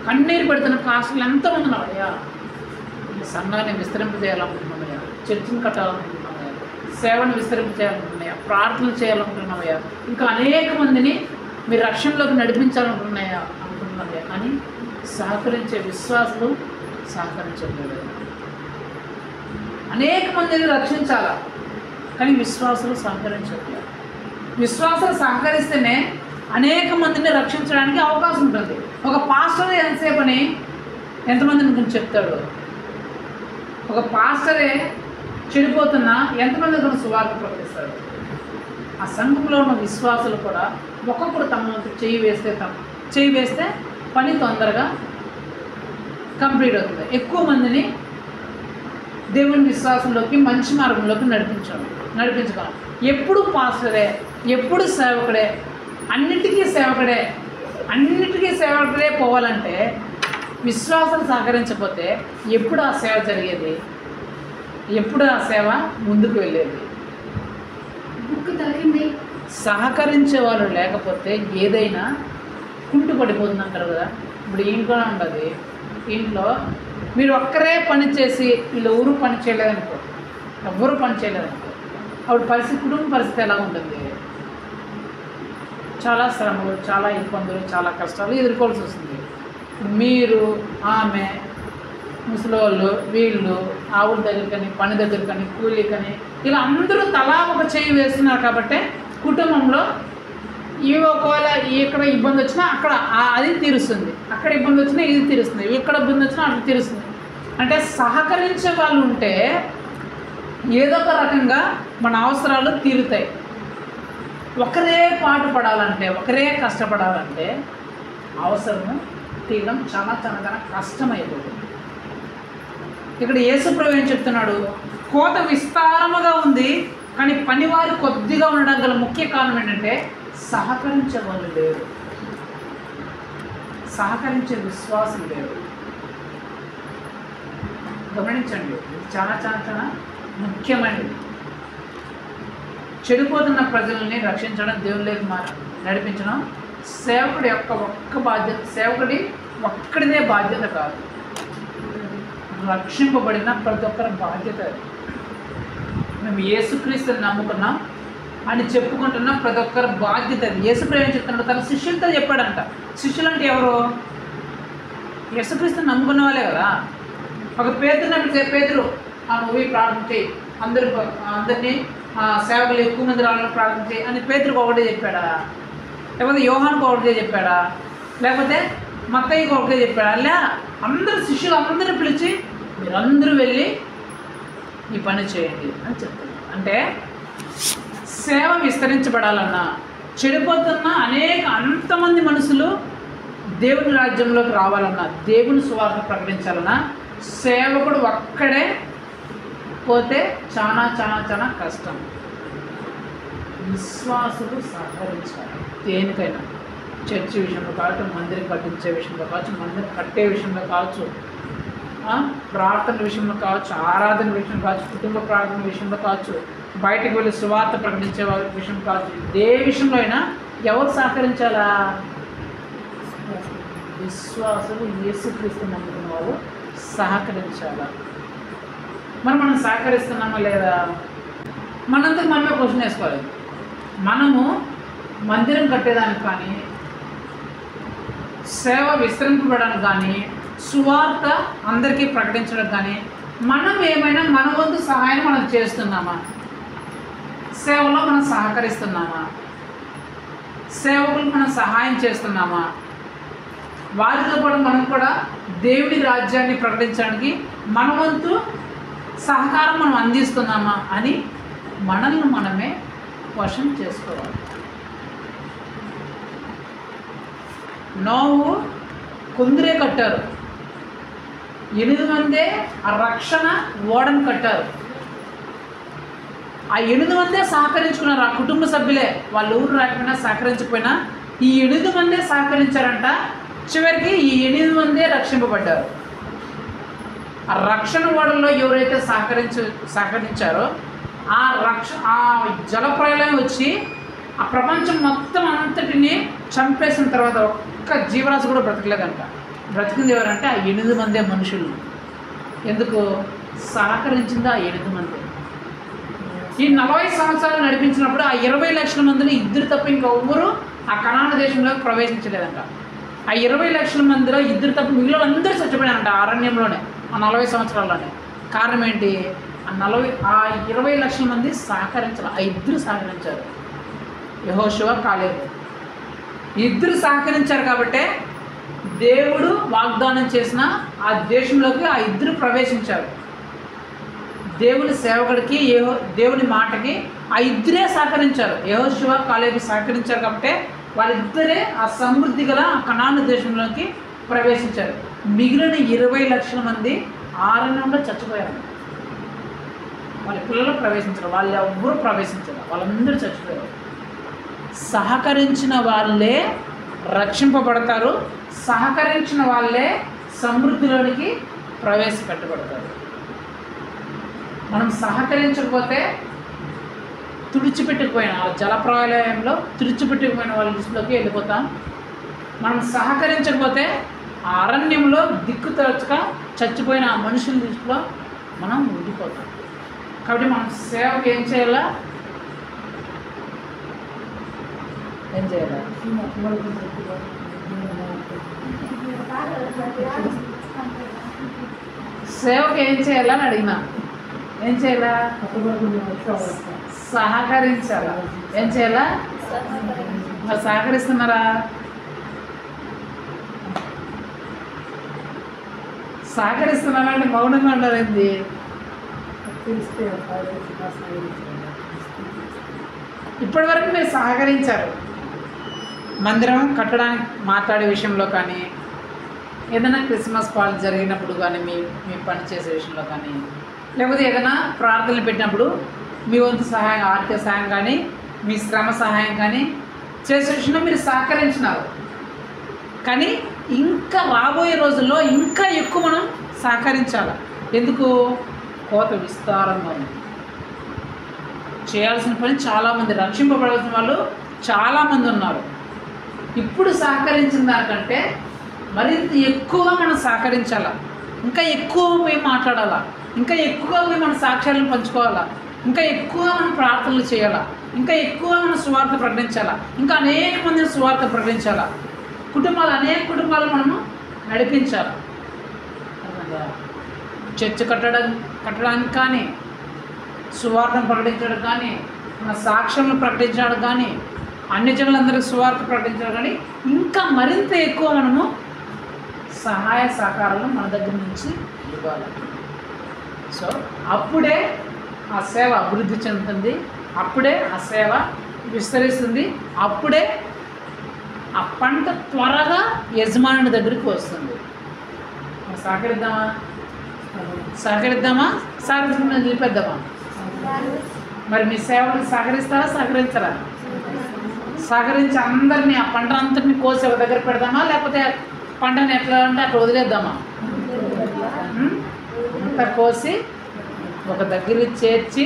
కన్నీరు పెడుతున్న పాస్టర్లు ఎంతోమంది ఉన్నారు. అయ్యా ఈ సంఘాన్ని విస్తరింపజేయాలనుకుంటున్నామయ్యా, చర్చిని కట్టాలనుకుంటున్నామయ్యా, సేవను విస్తరింపజేయాలనుకుంటున్నాయా, ప్రార్థనలు చేయాలనుకుంటున్నామయ్యా, ఇంకా అనేక మందిని మీరు రక్షణలోకి నడిపించాలనుకుంటున్నాయా అనుకుంటున్నామయ్యా. కానీ సహకరించే విశ్వాసులు సహకరించలేదు. అనేక మందిని రక్షించాలా కానీ విశ్వాసులు సహకరించట్లేదు. విశ్వాసులు సహకరిస్తేనే అనేక మందిని రక్షించడానికి అవకాశం ఉంటుంది. ఒక పాస్టర్ ఎంతసేపని ఎంతమందిని గురించి చెప్తాడు? ఒక పాస్టరే చెడిపోతున్నా ఎంతమంది గురించి సువార్త ప్రకటిస్తాడు? ఆ సంఘంలో ఉన్న విశ్వాసులు కూడా ఒక్కొక్కరు తమ చేయి వేస్తే పని తొందరగా కంప్లీట్ అవుతుంది. ఎక్కువ మందిని దేవుని విశ్వాసంలోకి, మంచి మార్గంలోకి నడిపించగలం. ఎప్పుడు పాస్టరే, ఎప్పుడు సేవకుడే అన్నిటికీ సేవకుడే పోవాలంటే విశ్వాసం సహకరించకపోతే ఎప్పుడు ఆ సేవ జరిగేది, ఎప్పుడు ఆ సేవ ముందుకు వెళ్ళేది? బుక్ తగ్గింది. సహకరించే వాళ్ళు లేకపోతే ఏదైనా కుంటు పడిపోతుంది అంటారు కదా. ఇప్పుడు ఇంట్లోనే ఉండదు, ఇంట్లో మీరు ఒక్కరే పని చేసి వీళ్ళు ఎవరు పని చేయలేదనుకో, ఎవ్వరూ పని చేయలేదనుకో, అప్పుడు కుటుంబ పరిస్థితి ఎలా ఉంటుంది? చాలా శ్రమలు, చాలా ఇబ్బందులు, చాలా కష్టాలు ఎదుర్కోవాల్సి వస్తుంది. మీరు, ఆమె, ముసలోళ్ళు, వీళ్ళు ఆవుల దగ్గరికని, పని దగ్గరికని, కూలీకని ఇలా అందరూ తలా ఒక చేయి వేస్తున్నారు కాబట్టి కుటుంబంలో ఒకవేళ ఇక్కడ ఇబ్బంది వచ్చినా అక్కడ అది తీరుస్తుంది, అక్కడ ఇబ్బంది వచ్చినా ఇది తీరుస్తుంది, ఇక్కడ ఇబ్బంది వచ్చినా అక్కడ తీరుస్తుంది. అంటే సహకరించే వాళ్ళు ఉంటే ఏదో ఒక రకంగా మన అవసరాలు తీరుతాయి. ఒకరే పాటు పడాలంటే, ఒకరే కష్టపడాలంటే అవసరము తీయడం చాలా చాలా చాలా కష్టమైపోతుంది. ఇక్కడ యేసుప్రభు ఏం చెప్తున్నాడు? కోత విస్తారముగా ఉంది కానీ పనివారు కొద్దిగా ఉండడం గల ముఖ్య కారణం ఏంటంటే సహకరించే వాళ్ళు లేరు, సహకరించే విశ్వాసం లేరు. గమనించండి, చాలా చాలా చాలా ముఖ్యమైనది. చెడిపోతున్న ప్రజల్ని రక్షించడం, దేవుళ్ళకి నడిపించడం సేవకుడి యొక్క ఒక్క బాధ్యత, సేవకుడి ఒక్కడిదే బాధ్యత కాదు, రక్షింపబడిన ప్రతి ఒక్కరి బాధ్యత. మేము యేసుక్రీస్తుని నమ్ముకున్నాం అని చెప్పుకుంటున్న ప్రతి ఒక్కరి బాధ్యత. యేసుప్రభు ఏం చెప్తున్నాడు? తన శిష్యులతో చెప్పాడంట. శిష్యులు అంటే ఎవరు? యేసుక్రీస్తుని నమ్ముకున్న వాళ్ళే కదా. ఒక పేతురు నువ్వు ప్రార్థన చేయి, అందరినీ సేవకులు ఎక్కువ మంది రావాలని ప్రార్థన చేయి అని పేతురుకు ఒకటే చెప్పాడా? లేకపోతే యోహానుకు ఒకటే చెప్పాడా? లేకపోతే మత్తయికి ఒకటే చెప్పాడా? అలా అందరు శిష్యులు అందరినీ పిలిచి మీరందరూ వెళ్ళి ఈ పని చేయండి అని చెప్తారు. అంటే సేవ విస్తరించబడాలన్నా, చెడిపోతున్న అంతమంది మనుషులు దేవుని రాజ్యంలోకి రావాలన్నా, దేవుని సువార్త ప్రకటించాలన్నా సేవకుడు ఒక్కడే పోతే చాలా చాలా చాలా కష్టం. విశ్వాసులు సహకరించాలి దేనికైనా, చర్చి విషయంలో కావచ్చు, మందిరం కట్టించే విషయంలో కావచ్చు, మందిరం కట్టే విషయంలో కావచ్చు, ప్రార్థన విషయంలో కావచ్చు, ఆరాధన విషయంలో కావచ్చు, కుటుంబ ప్రార్థన విషయంలో కావచ్చు, బయటకు వెళ్ళి సువార్త ప్రకటించే విషయం కావచ్చు, ఏ విషయంలో అయినా ఎవరు సహకరించాలా? విశ్వాసులు, యేసుక్రీస్తు నమ్ముకున్న వాళ్ళు సహకరించాలా. మరి మనం సహకరిస్తున్నామా లేదా? మనంతకు మనమే క్వశ్చన్ వేసుకోవాలి. మనము మందిరం కట్టేదానికి కానీ, సేవ విస్తరింపబడడానికి కానీ, సువార్త అందరికీ ప్రకటించడానికి కానీ మనం ఏమైనా మన వంతు సహాయం మనం చేస్తున్నామా? సేవలో మనం సహకరిస్తున్నామా? సేవకులకు మనం సహాయం చేస్తున్నామా? వారితో పాటు మనం కూడా దేవుడి రాజ్యాన్ని ప్రకటించడానికి మన వంతు సహకారం మనం అందిస్తున్నామా అని మనల్ని మనమే క్వశ్చన్ చేసుకోవాలి. నోవు కుందిరే కట్టారు, 8 మందే ఆ రక్షణ ఓడను కట్టారు. ఆ 8 మందే సహకరించుకున్నారు, ఆ కుటుంబ సభ్యులే, వాళ్ళు ఊరు రాకపోయినా సహకరించకపోయినా ఈ 8 మందే సహకరించారంట. చివరికి ఈ 8 మందే రక్షింపబడ్డారు. ఆ రక్షణ ఓడల్లో ఎవరైతే సహకరించారో ఆ జలప్రలయం వచ్చి ఆ ప్రపంచం మొత్తం అంతటిని చంపేసిన తర్వాత ఒక్క జీవరాశి కూడా బ్రతకలేదంట. బ్రతికింది ఎవరంటే ఆ 8 మందే మనుషులు. ఎందుకు సహకరించిందో ఆ 8 మంది. ఈ 40 సంవత్సరాలు నడిపించినప్పుడు ఆ 20 లక్షల మందిని ఇద్దరు తప్ప ఇంకెవ్వరూ ఆ కనాన దేశంలోకి ప్రవేశించలేదంట. ఆ 20 లక్షల మందిలో ఇద్దరు తప్ప మిగిలిన అందరూ చచ్చిపోయారంట అరణ్యంలోనే, ఆ 40 సంవత్సరాల్లోనే. కారణం ఏంటి? ఆ 20 లక్షల మంది సహకరించారు, ఆ ఇద్దరు సహకరించారు, యెహోషువ, కాలేబు. ఇద్దరు సహకరించారు కాబట్టే దేవుడు వాగ్దానం చేసిన ఆ దేశంలోకి ఆ ఇద్దరు ప్రవేశించారు. దేవుని సేవకుడికి, దేవుని మాటకి ఆ ఇద్దరే సహకరించారు. యెహోషువ, కాలేబు సహకరించారు కాబట్టి వాళ్ళిద్దరే ఆ సమృద్ధి గల ఆ కనాను దేశంలోకి ప్రవేశించారు. మిగిలిన 20 లక్షల మంది అరణ్యంలో చచ్చిపోయారు. వాళ్ళ పిల్లలు ప్రవేశించారు, వాళ్ళు ఎవ్వరూ ప్రవేశించారు, వాళ్ళందరూ చచ్చిపోయారు. సహకరించిన వాళ్ళే రక్షింపబడతారు, సహకరించిన వాళ్ళే సమృద్ధిలోనికి ప్రవేశపెట్టబడతారు. మనం సహకరించకపోతే తుడిచిపెట్టుకుపోయిన జలప్రలయంలో తుడిచిపెట్టుకుపోయిన వాళ్ళ లిస్టులోకి వెళ్ళిపోతాం. మనం సహకరించకపోతే ఆ అరణ్యంలో దిక్కు తోచక చచ్చిపోయిన ఆ మనుషుల లిస్టులో మనం ఉండిపోతాం. కాబట్టి మనం సేవకు ఏం చేయాలా? సేవకు ఏం చేయాలా అని అడిగినా. ఏం చేయాలా? సహకరించాలా. ఏం చేయాలా? మరి సహకరిస్తున్నారా? సహకరిస్తున్నారా అంటే మౌనంగా ఉండాలండి. ఇప్పటి వరకు మీరు సహకరించారు. మందిరం కట్టడానికి మాట్లాడే విషయంలో కానీ, ఏదైనా క్రిస్మస్ పాలు జరిగినప్పుడు కానీ, మీ పని చేసే విషయంలో కానీ, లేకపోతే ఏదైనా ప్రార్థనలు పెట్టినప్పుడు మీ వంతు సహాయం, ఆర్థిక సహాయం కానీ, మీ శ్రమ సహాయం కానీ చేసే విషయంలో మీరు సహకరించినారు. కానీ ఇంకా రాబోయే రోజుల్లో ఇంకా ఎక్కువ మనం సహకరించాలి. ఎందుకు? కోత విస్తారంగా ఉంది. చేయాల్సిన పని చాలామంది, రక్షింపబడాల్సిన వాళ్ళు చాలామంది ఉన్నారు. ఇప్పుడు సహకరించిన దానికంటే మరింత ఎక్కువగా మనం సహకరించాలా, ఇంకా ఎక్కువ పోయి మాట్లాడాలా, ఇంకా ఎక్కువగా పోయి మన సాక్ష్యాలను పంచుకోవాలా, ఇంకా ఎక్కువగా మనం ప్రార్థనలు చేయాలా, ఇంకా ఎక్కువగా మనం సువార్త ప్రకటించాలా, ఇంకా అనేక మందిని సువార్త ప్రకటించాలా, అనేక కుటుంబాలు మనము నడిపించాలి. చర్చ కట్టడానికి కానీ, సువార్తను ప్రకటించడం కానీ, మన సాక్ష్యంను ప్రకటించడం కానీ, అన్ని జనులందరికీ సువార్త ప్రకటించడం కానీ, ఇంకా మరింత ఎక్కువ మనము సహాయ సహకారాలు మన దగ్గర నుంచి ఇవ్వాలి. సో అప్పుడే ఆ సేవ అభివృద్ధి చెందుతుంది, అప్పుడే ఆ సేవ విస్తరిస్తుంది, అప్పుడే ఆ పంట త్వరగా యజమానుడి దగ్గరికి వస్తుంది. సహకరిద్దామా? సహకరించకుండా నిలిపేద్దామా? మరి మీ సేవలు సహకరిస్తారా? సహకరించరా? సహకరించి అందరినీ ఆ పంట అంతటిని కోసి ఒక దగ్గర పెడదామా, లేకపోతే పంటని ఎట్లా అంటే అట్లా వదిలేద్దామా? అంతా కోసి ఒక దగ్గర చేర్చి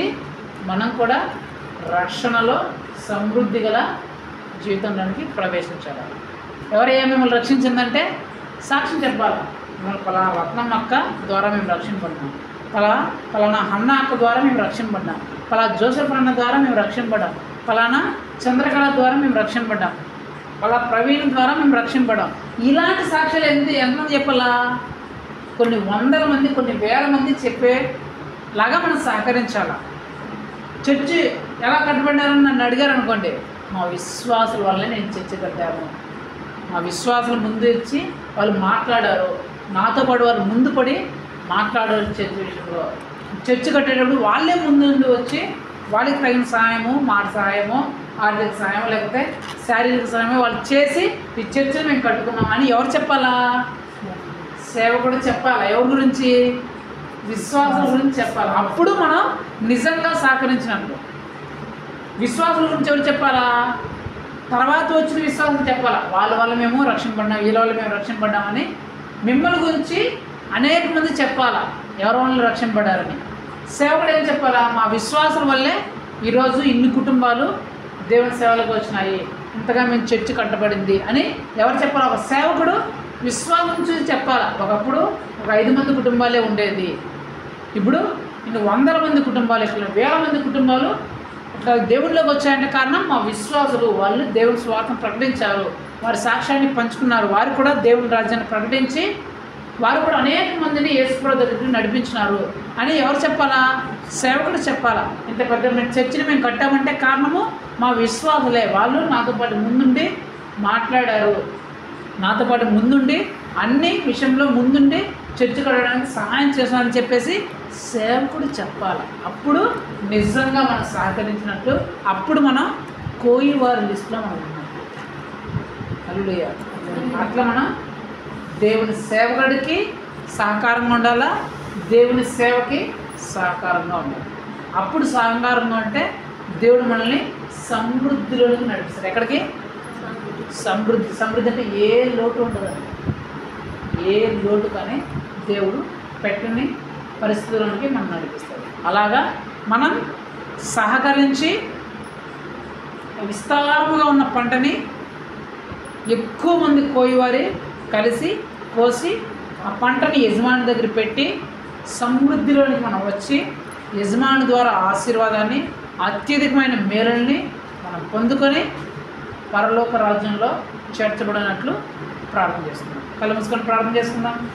మనం కూడా రక్షణలో సమృద్ధి గల జీవితంలోనికి ప్రవేశించాలి. ఎవరయ్యా మిమ్మల్ని రక్షించిందంటే సాక్ష్యం చెప్పాలి. మిమ్మల్ని పలానా రత్నమ్మ అక్క ద్వారా మేము రక్షింపడ్డాం, పలానా హన్న అక్క ద్వారా మేము రక్షింపడ్డాం, పలానా జోసెఫ్ అన్న ద్వారా మేము రక్షింపడ్డాం, పలానా చంద్రకళ ద్వారా మేము రక్షింపడ్డాం, పలా ప్రవీణ్ ద్వారా మేము రక్షింపడ్డాం. ఇలాంటి సాక్ష్యాలు ఎంతమంది చెప్పాలా? కొన్ని వందల మంది, కొన్ని వేల మంది చెప్పేలాగా మనం సహకరించాలా. చర్చి ఎలా కట్టబడ్డారని నన్ను అడిగారు అనుకోండి, మా విశ్వాసుల వల్లే నేను చర్చి కట్టాను, మా విశ్వాసులు ముందు ఇచ్చి వాళ్ళు మాట్లాడారు, నాతో పాటు వాళ్ళు ముందు పడి మాట్లాడారు. చర్చి విషయంలో చర్చి కట్టేటప్పుడు వాళ్ళే ముందు వచ్చి వాళ్ళకి తగిన సహాయము, మాట సహాయము, ఆర్థిక సహాయం, లేకపోతే శారీరక సహాయము వాళ్ళు చేసి ఈ చర్చిని మేము కట్టుకున్నాం అని ఎవరు చెప్పాలా? సేవ కూడా చెప్పాలా. ఎవరి గురించి? విశ్వాసం గురించి చెప్పాలి. అప్పుడు మనం నిజంగా సహకరించినట్లు. విశ్వాసం గురించి ఎవరు చెప్పాలా? తర్వాత వచ్చిన విశ్వాసం చెప్పాలా. వాళ్ళ వల్ల మేము రక్షింపడ్డాం, వీళ్ళ వల్ల మేము రక్షింపడ్డామని మిమ్మల్ని గురించి అనేక మంది చెప్పాలా, ఎవరి వల్ల రక్షింపడ్డారని. సేవకుడు ఏం చెప్పాలా? మా విశ్వాసం వల్లే ఈరోజు ఇన్ని కుటుంబాలు దేవుని సేవలకు వచ్చినాయి, ఇంతగా మేము చర్చి కట్టబడింది అని ఎవరు చెప్పాలి? ఒక సేవకుడు విశ్వాసం చూసి చెప్పాలా. ఒకప్పుడు ఒక 5 మంది కుటుంబాలే ఉండేది, ఇప్పుడు ఇన్ని వందల మంది కుటుంబాలు, ఇట్లా వేల మంది కుటుంబాలు ఇట్లా దేవుళ్ళలోకి వచ్చాయంటే కారణం మా విశ్వాసులు. వాళ్ళు దేవుని స్వార్థం ప్రకటించారు, వారి సాక్ష్యాన్ని పంచుకున్నారు, వారు కూడా దేవుని రాజ్యాన్ని ప్రకటించి వారు కూడా అనేక మందిని యేసుప్రభువు దగ్గరికి నడిపించినారు అని ఎవరు చెప్పాలా? సేవకుడు చెప్పాలా. ఇంత పెద్ద చర్చిని మేము కట్టామంటే కారణము మా విశ్వాసులే. వాళ్ళు నాతో పాటు ముందుండి మాట్లాడారు, నాతో పాటు ముందుండి అన్ని విషయంలో ముందుండి చర్చి కట్టడానికి సహాయం చేస్తానని చెప్పేసి సేవకుడు చెప్పాలి. అప్పుడు నిజంగా మనం సహకరించినట్లు, అప్పుడు మనం కోయివారి లిస్టులో మనం ఉన్నాం. హల్లెలూయా. అట్లా మనం దేవుని సేవకుడికి సహకారంగా ఉండాలా, దేవుని సేవకి సహకారంగా ఉండాలి. అప్పుడు సహకారంగా ఉంటే దేవుడు మనల్ని సమృద్ధిలోనికి నడిపిస్తారు. ఎక్కడికి? సమృద్ధి. సమృద్ధి అంటే ఏ లోటు ఉండదండి. ఏ లోటు కానీ దేవుడు పెట్టని పరిస్థితులకి మనం నడిపిస్తాడు. అలాగా మనం సహకరించి విస్తారముగా ఉన్న పంటని ఎక్కువ మంది కోయివారి కలిసి కోసి ఆ పంటని యజమాని దగ్గర పెట్టి సమృద్ధిలోనికి మనం వచ్చి యజమాని ద్వారా ఆశీర్వాదాన్ని, అత్యధికమైన మేలుల్ని మనం పొందుకొని పరలోక రాజ్యంలో చేర్చబడినట్లు ప్రార్థన చేస్తున్నాం. కళ్ళు మూసుకొని ప్రార్థన చేసుకుందాం.